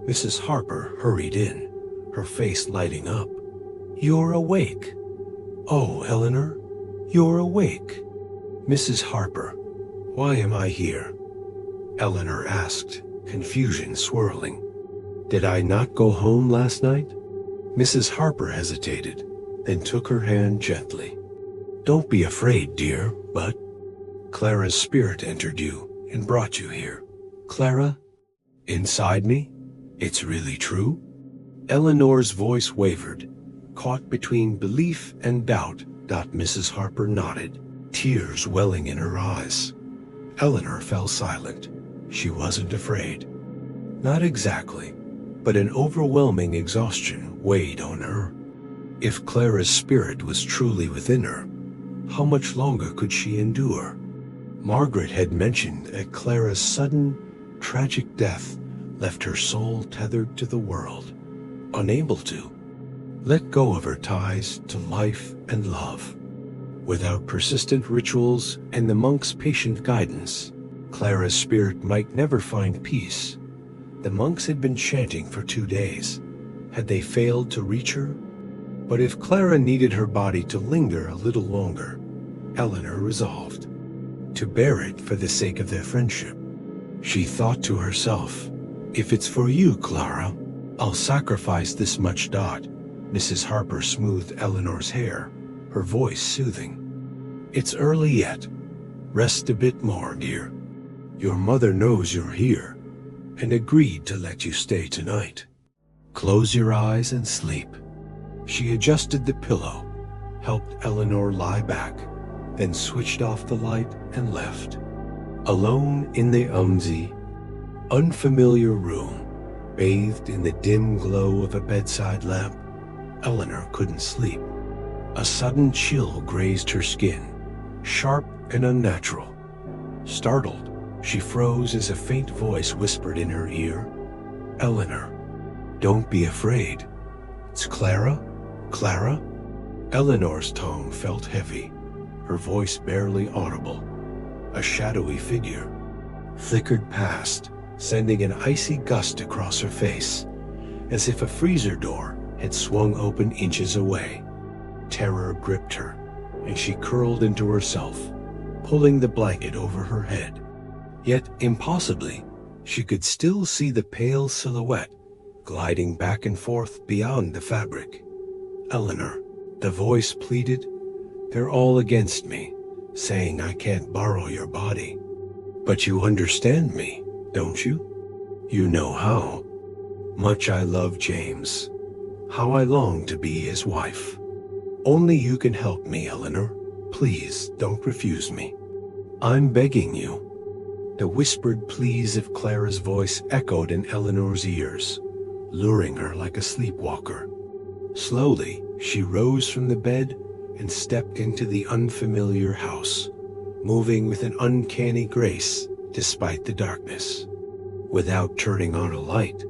Mrs. Harper hurried in, her face lighting up. "You're awake. Oh, Eleanor, you're awake." "Mrs. Harper, why am I here?" Eleanor asked, confusion swirling. "Did I not go home last night?" Mrs. Harper hesitated, then took her hand gently. "Don't be afraid, dear, but Clara's spirit entered you and brought you here." "Clara? Inside me? It's really true?" Eleanor's voice wavered, caught between belief and doubt. Mrs. Harper nodded, tears welling in her eyes. Eleanor fell silent. She wasn't afraid. Not exactly, but an overwhelming exhaustion weighed on her. If Clara's spirit was truly within her, how much longer could she endure? Margaret had mentioned that Clara's sudden, tragic death left her soul tethered to the world, unable to let go of her ties to life and love. Without persistent rituals and the monks' patient guidance, Clara's spirit might never find peace. The monks had been chanting for 2 days. Had they failed to reach her? But if Clara needed her body to linger a little longer, Eleanor resolved to bear it for the sake of their friendship. She thought to herself, "If it's for you, Clara, I'll sacrifice this much." Mrs. Harper smoothed Eleanor's hair, her voice soothing. "It's early yet. Rest a bit more, dear. Your mother knows you're here and agreed to let you stay tonight. Close your eyes and sleep." She adjusted the pillow, helped Eleanor lie back, then switched off the light and left. Alone in the unfamiliar room, bathed in the dim glow of a bedside lamp, Eleanor couldn't sleep. A sudden chill grazed her skin, sharp and unnatural. Startled, she froze as a faint voice whispered in her ear, "Eleanor, don't be afraid. It's Clara? Clara?" Eleanor's tone felt heavy, her voice barely audible. A shadowy figure flickered past, sending an icy gust across her face, as if a freezer door had swung open inches away. Terror gripped her, and she curled into herself, pulling the blanket over her head. Yet, impossibly, she could still see the pale silhouette gliding back and forth beyond the fabric. "Eleanor," the voice pleaded, "they're all against me, saying I can't borrow your body. But you understand me, don't you? You know how much I love James, how I long to be his wife. Only you can help me, Eleanor. Please don't refuse me. I'm begging you." The whispered pleas of Clara's voice echoed in Eleanor's ears, luring her like a sleepwalker. Slowly, she rose from the bed and stepped into the unfamiliar house, moving with an uncanny grace despite the darkness. Without turning on a light,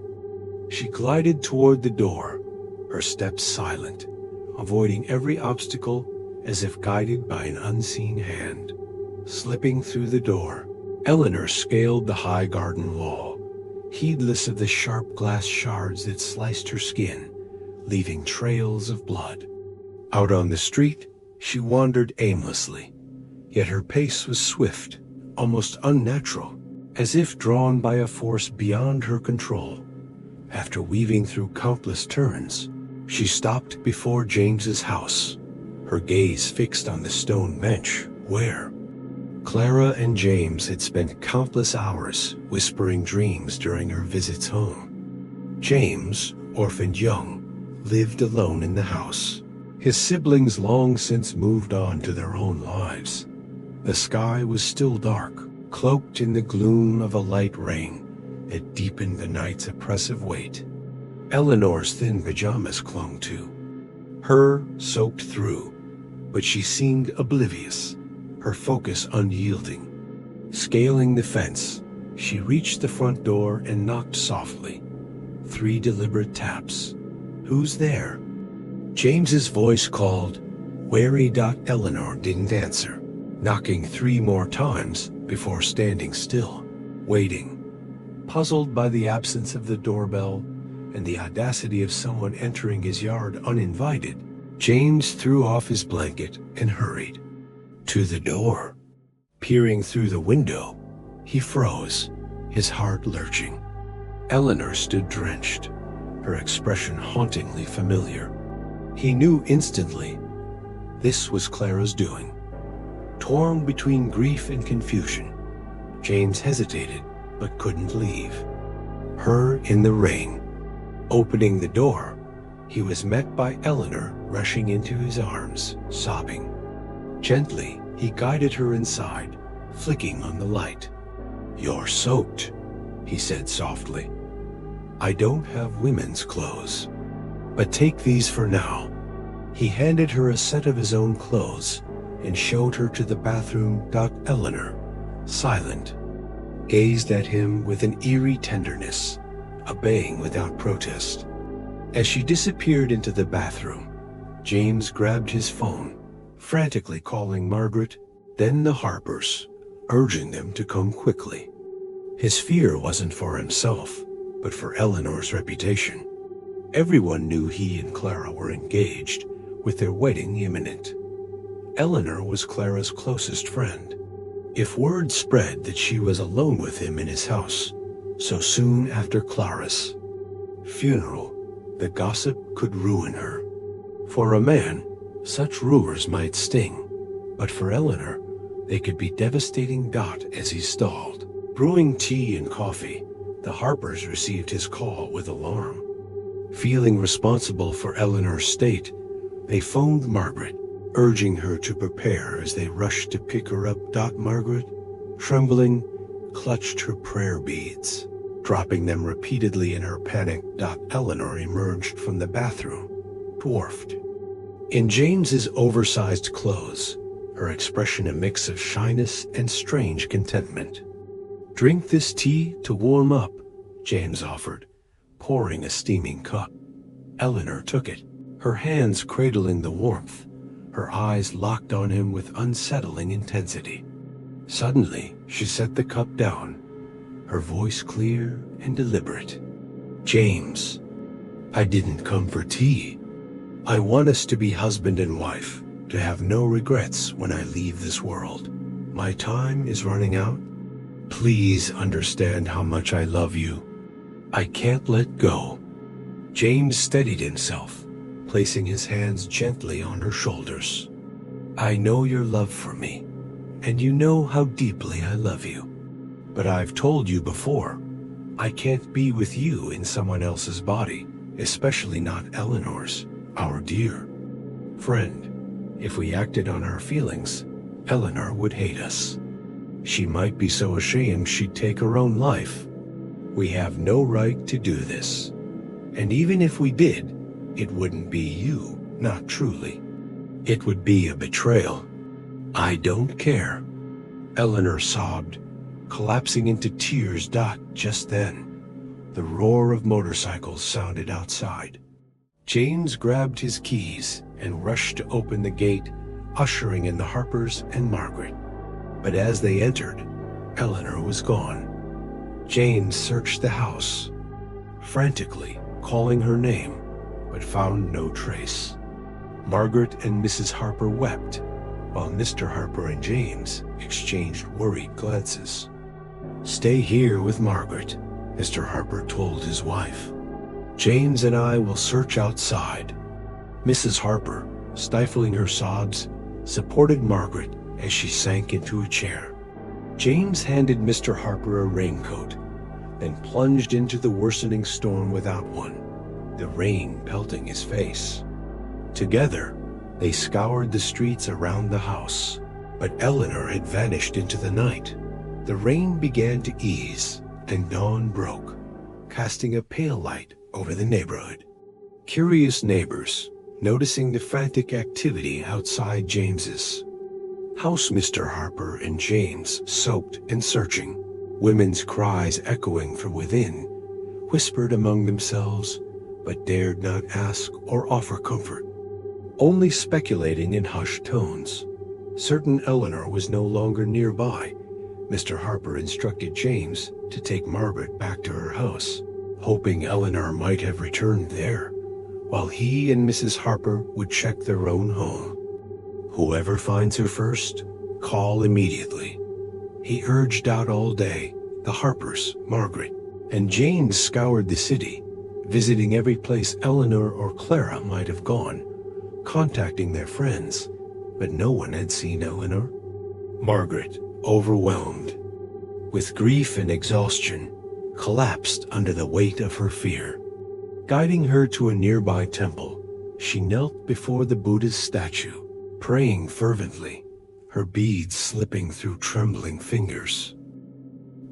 she glided toward the door, her steps silent, avoiding every obstacle as if guided by an unseen hand. Slipping through the door, Eleanor scaled the high garden wall, heedless of the sharp glass shards that sliced her skin, leaving trails of blood. Out on the street, she wandered aimlessly, yet her pace was swift, almost unnatural, as if drawn by a force beyond her control. After weaving through countless turns, she stopped before James's house, her gaze fixed on the stone bench where Clara and James had spent countless hours whispering dreams during her visits home. James, orphaned young, lived alone in the house. His siblings long since moved on to their own lives. The sky was still dark, cloaked in the gloom of a light rain that deepened the night's oppressive weight. Eleanor's thin pajamas clung to her, soaked through, but she seemed oblivious, her focus unyielding. Scaling the fence, she reached the front door and knocked softly. 3 deliberate taps. "Who's there?" James's voice called, Wary. Eleanor didn't answer, knocking 3 more times before standing still, waiting. Puzzled by the absence of the doorbell and the audacity of someone entering his yard uninvited, James threw off his blanket and hurried to the door. Peering through the window, he froze, his heart lurching. Eleanor stood drenched, her expression hauntingly familiar. He knew instantly this was Clara's doing. Torn between grief and confusion, James hesitated but couldn't leave her in the rain. Opening the door, he was met by Eleanor rushing into his arms, sobbing. Gently, he guided her inside, flicking on the light. "You're soaked," he said softly. "I don't have women's clothes, but take these for now." He handed her a set of his own clothes and showed her to the bathroom. Eleanor, silent, gazed at him with an eerie tenderness, obeying without protest. As she disappeared into the bathroom, James grabbed his phone, frantically calling Margaret, then the Harpers, urging them to come quickly. His fear wasn't for himself, but for Eleanor's reputation. Everyone knew he and Clara were engaged, with their wedding imminent. Eleanor was Clara's closest friend. If word spread that she was alone with him in his house so soon after Clara's funeral, the gossip could ruin her. For a man, such rumors might sting, but for Eleanor, they could be devastating. As he stalled, brewing tea and coffee, the Harpers received his call with alarm. Feeling responsible for Eleanor's state, they phoned Margaret, urging her to prepare as they rushed to pick her up. Margaret, trembling, clutched her prayer beads, dropping them repeatedly in her panic. Eleanor emerged from the bathroom, dwarfed in James's oversized clothes, her expression a mix of shyness and strange contentment. "Drink this tea to warm up," James offered, pouring a steaming cup. Eleanor took it, her hands cradling the warmth, her eyes locked on him with unsettling intensity. Suddenly, she set the cup down, her voice clear and deliberate. "James, I didn't come for tea. I want us to be husband and wife, to have no regrets when I leave this world. My time is running out. Please understand how much I love you. I can't let go." James steadied himself, placing his hands gently on her shoulders. "I know your love for me, and you know how deeply I love you. But I've told you before, I can't be with you in someone else's body, especially not Eleanor's, our dear friend. If we acted on our feelings, Eleanor would hate us. She might be so ashamed she'd take her own life. We have no right to do this. And even if we did, it wouldn't be you, not truly. It would be a betrayal. I don't care." Eleanor sobbed, collapsing into tears. Just then, the roar of motorcycles sounded outside. James grabbed his keys and rushed to open the gate, ushering in the Harpers and Margaret. But as they entered, Eleanor was gone. James searched the house, frantically calling her name, but found no trace. Margaret and Mrs. Harper wept, while Mr. Harper and James exchanged worried glances. "Stay here with Margaret," Mr. Harper told his wife. "James and I will search outside." Mrs. Harper, stifling her sobs, supported Margaret as she sank into a chair. James handed Mr. Harper a raincoat, then plunged into the worsening storm without one, the rain pelting his face. Together, they scoured the streets around the house, but Eleanor had vanished into the night. The rain began to ease, and dawn broke, casting a pale light over the neighborhood. Curious neighbors, noticing the frantic activity outside James's house, Mr. Harper and James soaked and searching, women's cries echoing from within, whispered among themselves, but dared not ask or offer comfort. only speculating in hushed tones. Certain Eleanor was no longer nearby, Mr. Harper instructed James to take Margaret back to her house, hoping Eleanor might have returned there, while he and Mrs. Harper would check their own home. Whoever finds her first, call immediately. He urged out all day, the Harpers, Margaret, and James scoured the city, visiting every place Eleanor or Clara might have gone, contacting their friends, but no one had seen Eleanor. Margaret, overwhelmed with grief and exhaustion, collapsed under the weight of her fear. Guiding her to a nearby temple, she knelt before the Buddha's statue, praying fervently, her beads slipping through trembling fingers.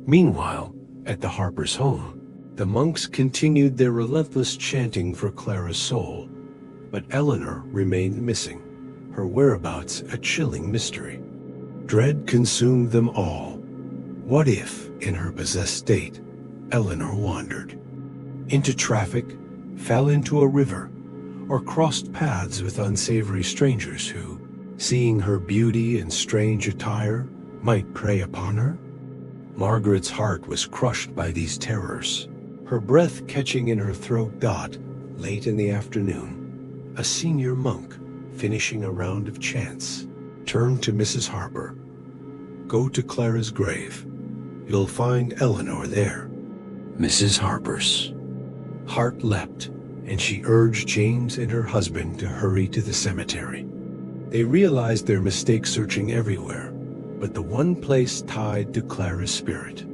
Meanwhile, at the Harpers' home, the monks continued their relentless chanting for Clara's soul, but Eleanor remained missing, her whereabouts a chilling mystery. Dread consumed them all. What if, in her possessed state, Eleanor wandered into traffic, fell into a river, or crossed paths with unsavory strangers who, seeing her beauty and strange attire, might prey upon her? Margaret's heart was crushed by these terrors, her breath catching in her throat. Late in the afternoon, a senior monk, finishing a round of chants, turned to Mrs. Harper. "Go to Clara's grave. You'll find Eleanor there." Mrs. Harper's heart leapt, and she urged James and her husband to hurry to the cemetery. They realized their mistake searching everywhere, but the one place tied to Clara's spirit.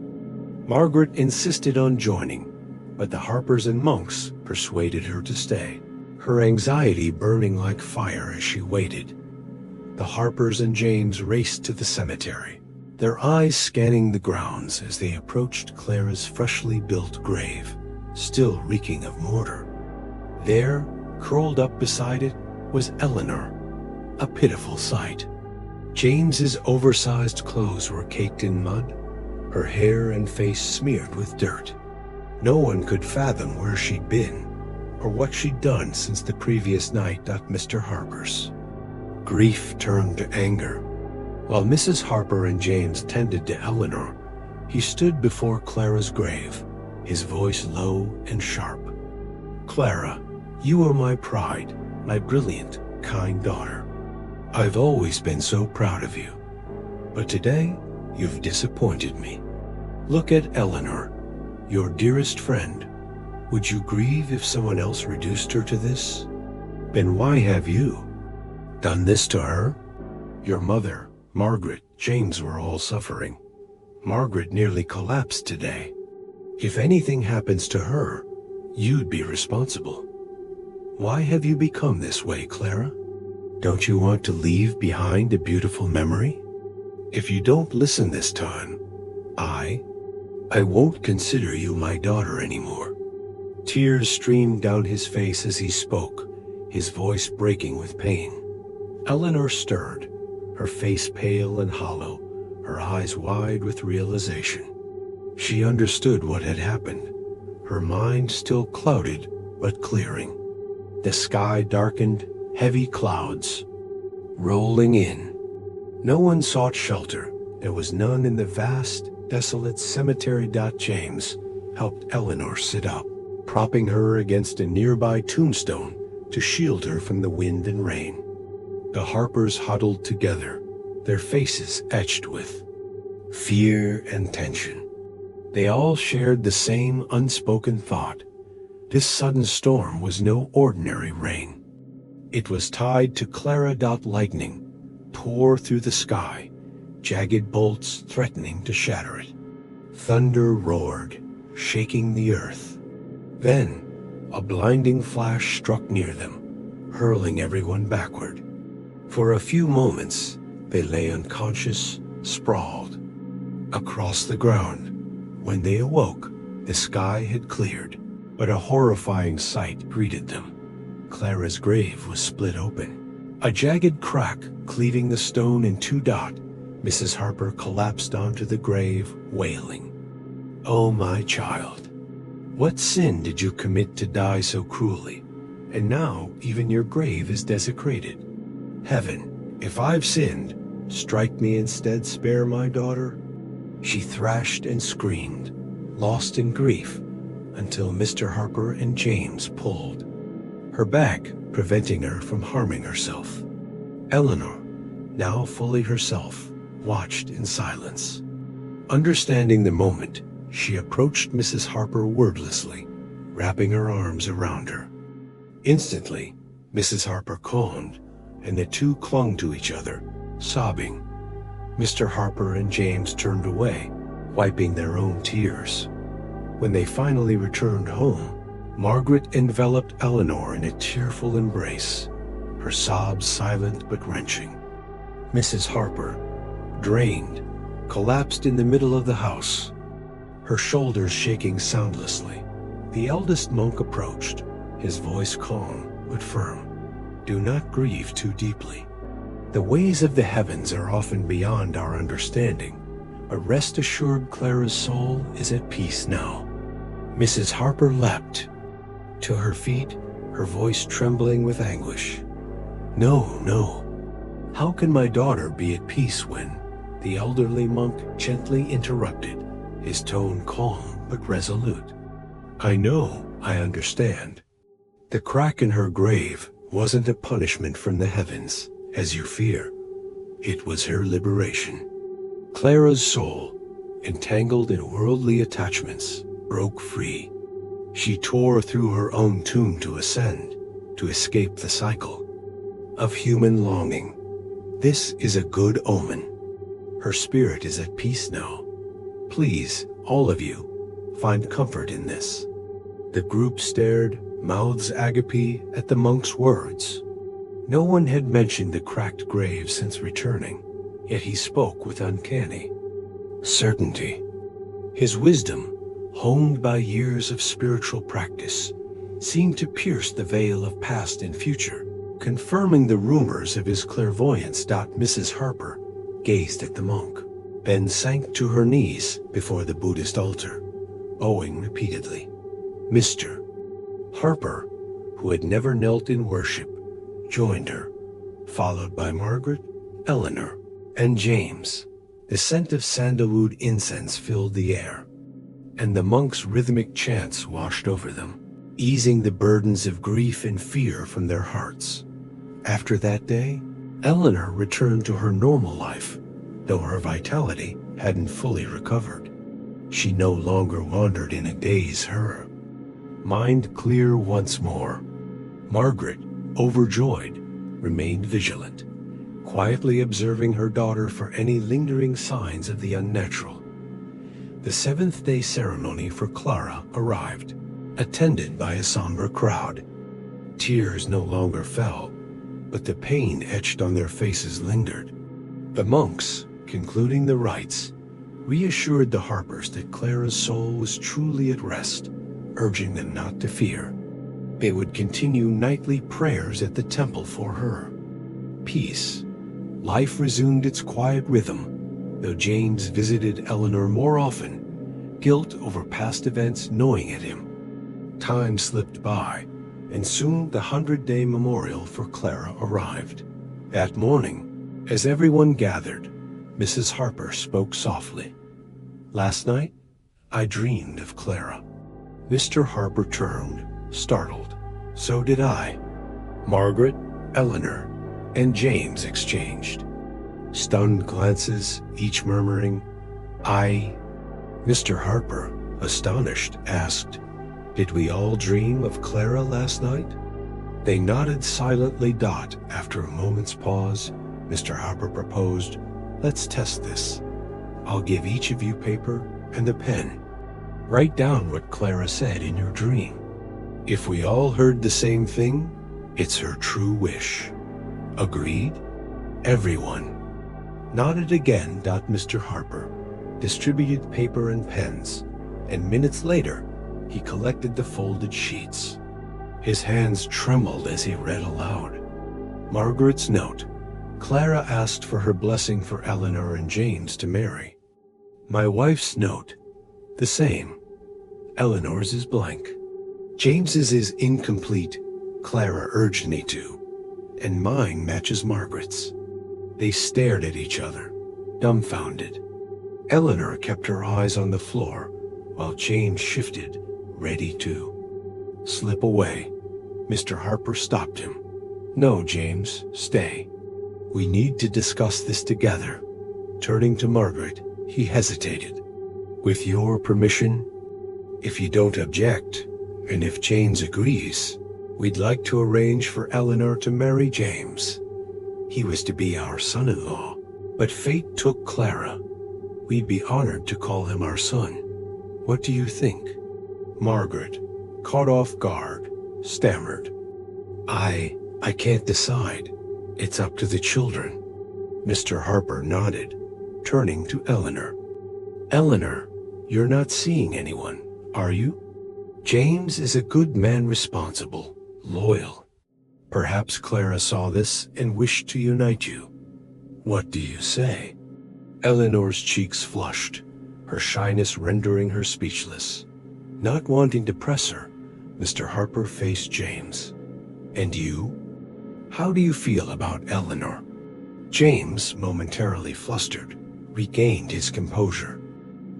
Margaret insisted on joining, but the Harpers and monks persuaded her to stay, her anxiety burning like fire as she waited. The Harpers and James raced to the cemetery, their eyes scanning the grounds as they approached Clara's freshly built grave, still reeking of mortar. There, curled up beside it, was Eleanor, a pitiful sight. James's oversized clothes were caked in mud, her hair and face smeared with dirt. No one could fathom where she'd been, or what she'd done since the previous night at Mr. Harper's. Grief turned to anger. While Mrs. Harper and James tended to Eleanor, he stood before Clara's grave, his voice low and sharp. "Clara, you are my pride, my brilliant, kind daughter. I've always been so proud of you, but today you've disappointed me. Look at Eleanor, your dearest friend. Would you grieve if someone else reduced her to this? Then why have you done this to her? Your mother, Margaret, James were all suffering. Margaret nearly collapsed today. If anything happens to her, you'd be responsible. Why have you become this way, Clara? Don't you want to leave behind a beautiful memory? If you don't listen this time, I won't consider you my daughter anymore." Tears streamed down his face as he spoke, his voice breaking with pain. Eleanor stirred, her face pale and hollow, her eyes wide with realization. She understood what had happened, her mind still clouded but clearing. The sky darkened, heavy clouds rolling in. No one sought shelter. There was none in the vast, desolate cemetery. James helped Eleanor sit up, propping her against a nearby tombstone to shield her from the wind and rain. The Harpers huddled together, their faces etched with fear and tension. They all shared the same unspoken thought. This sudden storm was no ordinary rain. It was tied to Clara. Lightning tore through the sky, jagged bolts threatening to shatter it. Thunder roared, shaking the earth. Then, a blinding flash struck near them, hurling everyone backward. For a few moments, they lay unconscious, sprawled across the ground. When they awoke, the sky had cleared, but a horrifying sight greeted them. Clara's grave was split open, a jagged crack cleaving the stone in two. Mrs. Harper collapsed onto the grave, wailing, "Oh, my child, what sin did you commit to die so cruelly? and now even your grave is desecrated. Heaven, if I've sinned, strike me instead, spare my daughter." She thrashed and screamed, lost in grief, until Mr. Harper and James pulled her back, preventing her from harming herself. Eleanor, now fully herself, watched in silence. Understanding the moment, she approached Mrs. Harper wordlessly, wrapping her arms around her. Instantly, Mrs. Harper calmed, and the two clung to each other, sobbing. Mr. Harper and James turned away, wiping their own tears. When they finally returned home, Margaret enveloped Eleanor in a tearful embrace, her sobs silent but wrenching. Mrs. Harper, drained, collapsed in the middle of the house, her shoulders shaking soundlessly. The eldest monk approached, his voice calm but firm. "Do not grieve too deeply. The ways of the heavens are often beyond our understanding, but rest assured Clara's soul is at peace now." Mrs. Harper leapt to her feet, her voice trembling with anguish. "No, no. How can my daughter be at peace when—" The elderly monk gently interrupted, his tone calm but resolute. "I know, I understand. The crack in her grave wasn't a punishment from the heavens, as you fear. It was her liberation. Clara's soul, entangled in worldly attachments, broke free. She tore through her own tomb to ascend, to escape the cycle of human longing. This is a good omen. Her spirit is at peace now. Please, all of you, find comfort in this." The group stared, mouths agape, at the monk's words. No one had mentioned the cracked grave since returning, yet he spoke with uncanny certainty. His wisdom, honed by years of spiritual practice, seemed to pierce the veil of past and future, confirming the rumors of his clairvoyance. Mrs. Harper gazed at the monk, then sank to her knees before the Buddhist altar, bowing repeatedly. Mr. Harper, who had never knelt in worship, joined her, followed by Margaret, Eleanor, and James. The scent of sandalwood incense filled the air, and the monk's rhythmic chants washed over them, easing the burdens of grief and fear from their hearts. After that day, Eleanor returned to her normal life, though her vitality hadn't fully recovered. She no longer wandered in a daze, her mind clear once more. Margaret, overjoyed, remained vigilant, quietly observing her daughter for any lingering signs of the unnatural. The seventh-day ceremony for Clara arrived, attended by a somber crowd. Tears no longer fell, but the pain etched on their faces lingered. The monks, concluding the rites, reassured the Harpers that Clara's soul was truly at rest, urging them not to fear. They would continue nightly prayers at the temple for her. Peace. Life resumed its quiet rhythm, though James visited Eleanor more often, guilt over past events gnawing at him. Time slipped by, and soon the 100-day memorial for Clara arrived. That morning, as everyone gathered, Mrs. Harper spoke softly. "Last night, I dreamed of Clara." Mr. Harper turned, startled. "So did I." Margaret, Eleanor, and James exchanged stunned glances, each murmuring, "I..." Mr. Harper, astonished, asked, "Did we all dream of Clara last night?" They nodded silently. After a moment's pause, Mr. Harper proposed, "Let's test this. I'll give each of you paper and a pen. Write down what Clara said in your dream. If we all heard the same thing, it's her true wish. Agreed?" Everyone nodded again. Mr. Harper distributed paper and pens, and minutes later, he collected the folded sheets. His hands trembled as he read aloud. Margaret's note. Clara asked for her blessing for Eleanor and James to marry. My wife's note. The same. Eleanor's is blank. James's is incomplete. Clara urged me to, and mine matches Margaret's. They stared at each other, dumbfounded. Eleanor kept her eyes on the floor, while James shifted, ready to slip away. Mr. Harper stopped him. "No, James, stay. We need to discuss this together." Turning to Margaret, he hesitated. "With your permission, if you don't object, and if James agrees, we'd like to arrange for Eleanor to marry James. He was to be our son-in-law, but fate took Clara. We'd be honored to call him our son. What do you think?" Margaret, caught off guard, stammered. I can't decide. It's up to the children." Mr. Harper nodded, turning to Eleanor. "Eleanor, you're not seeing anyone, are you? James is a good man, responsible, loyal. Perhaps Clara saw this and wished to unite you. What do you say?" Eleanor's cheeks flushed, her shyness rendering her speechless. Not wanting to press her, Mr. Harper faced James. "And you? How do you feel about Eleanor?" James, momentarily flustered, regained his composure.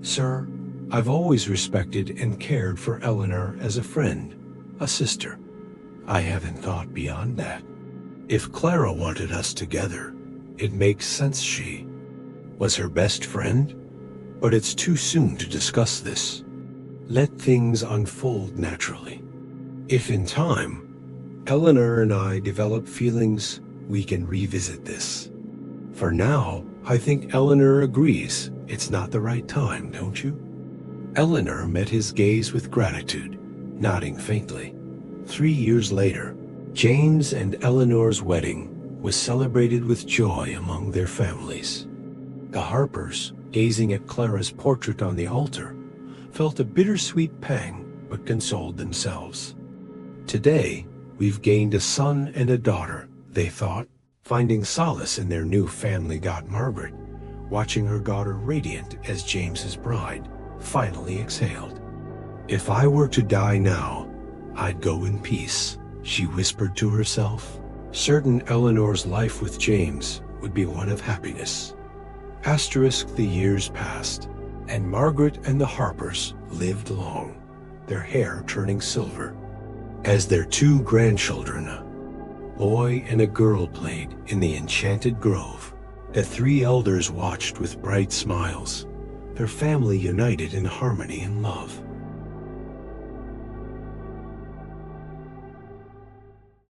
"Sir, I've always respected and cared for Eleanor as a friend, a sister. I haven't thought beyond that. If Clara wanted us together, it makes sense she was her best friend. But it's too soon to discuss this. Let things unfold naturally. If in time, Eleanor and I develop feelings, we can revisit this. For now, I think Eleanor agrees it's not the right time, don't you?" Eleanor met his gaze with gratitude, nodding faintly. 3 years later, James and Eleanor's wedding was celebrated with joy among their families. The Harpers, gazing at Clara's portrait on the altar, felt a bittersweet pang but consoled themselves. "Today, we've gained a son and a daughter," they thought, finding solace in their new family god Margaret, watching her daughter radiant as James's bride, finally exhaled. "If I were to die now, I'd go in peace," she whispered to herself. Certain Eleanor's life with James would be one of happiness. The years passed, and Margaret and the Harpers lived long, their hair turning silver. As their 2 grandchildren, a boy and a girl, played in the enchanted grove, the 3 elders watched with bright smiles, their family united in harmony and love.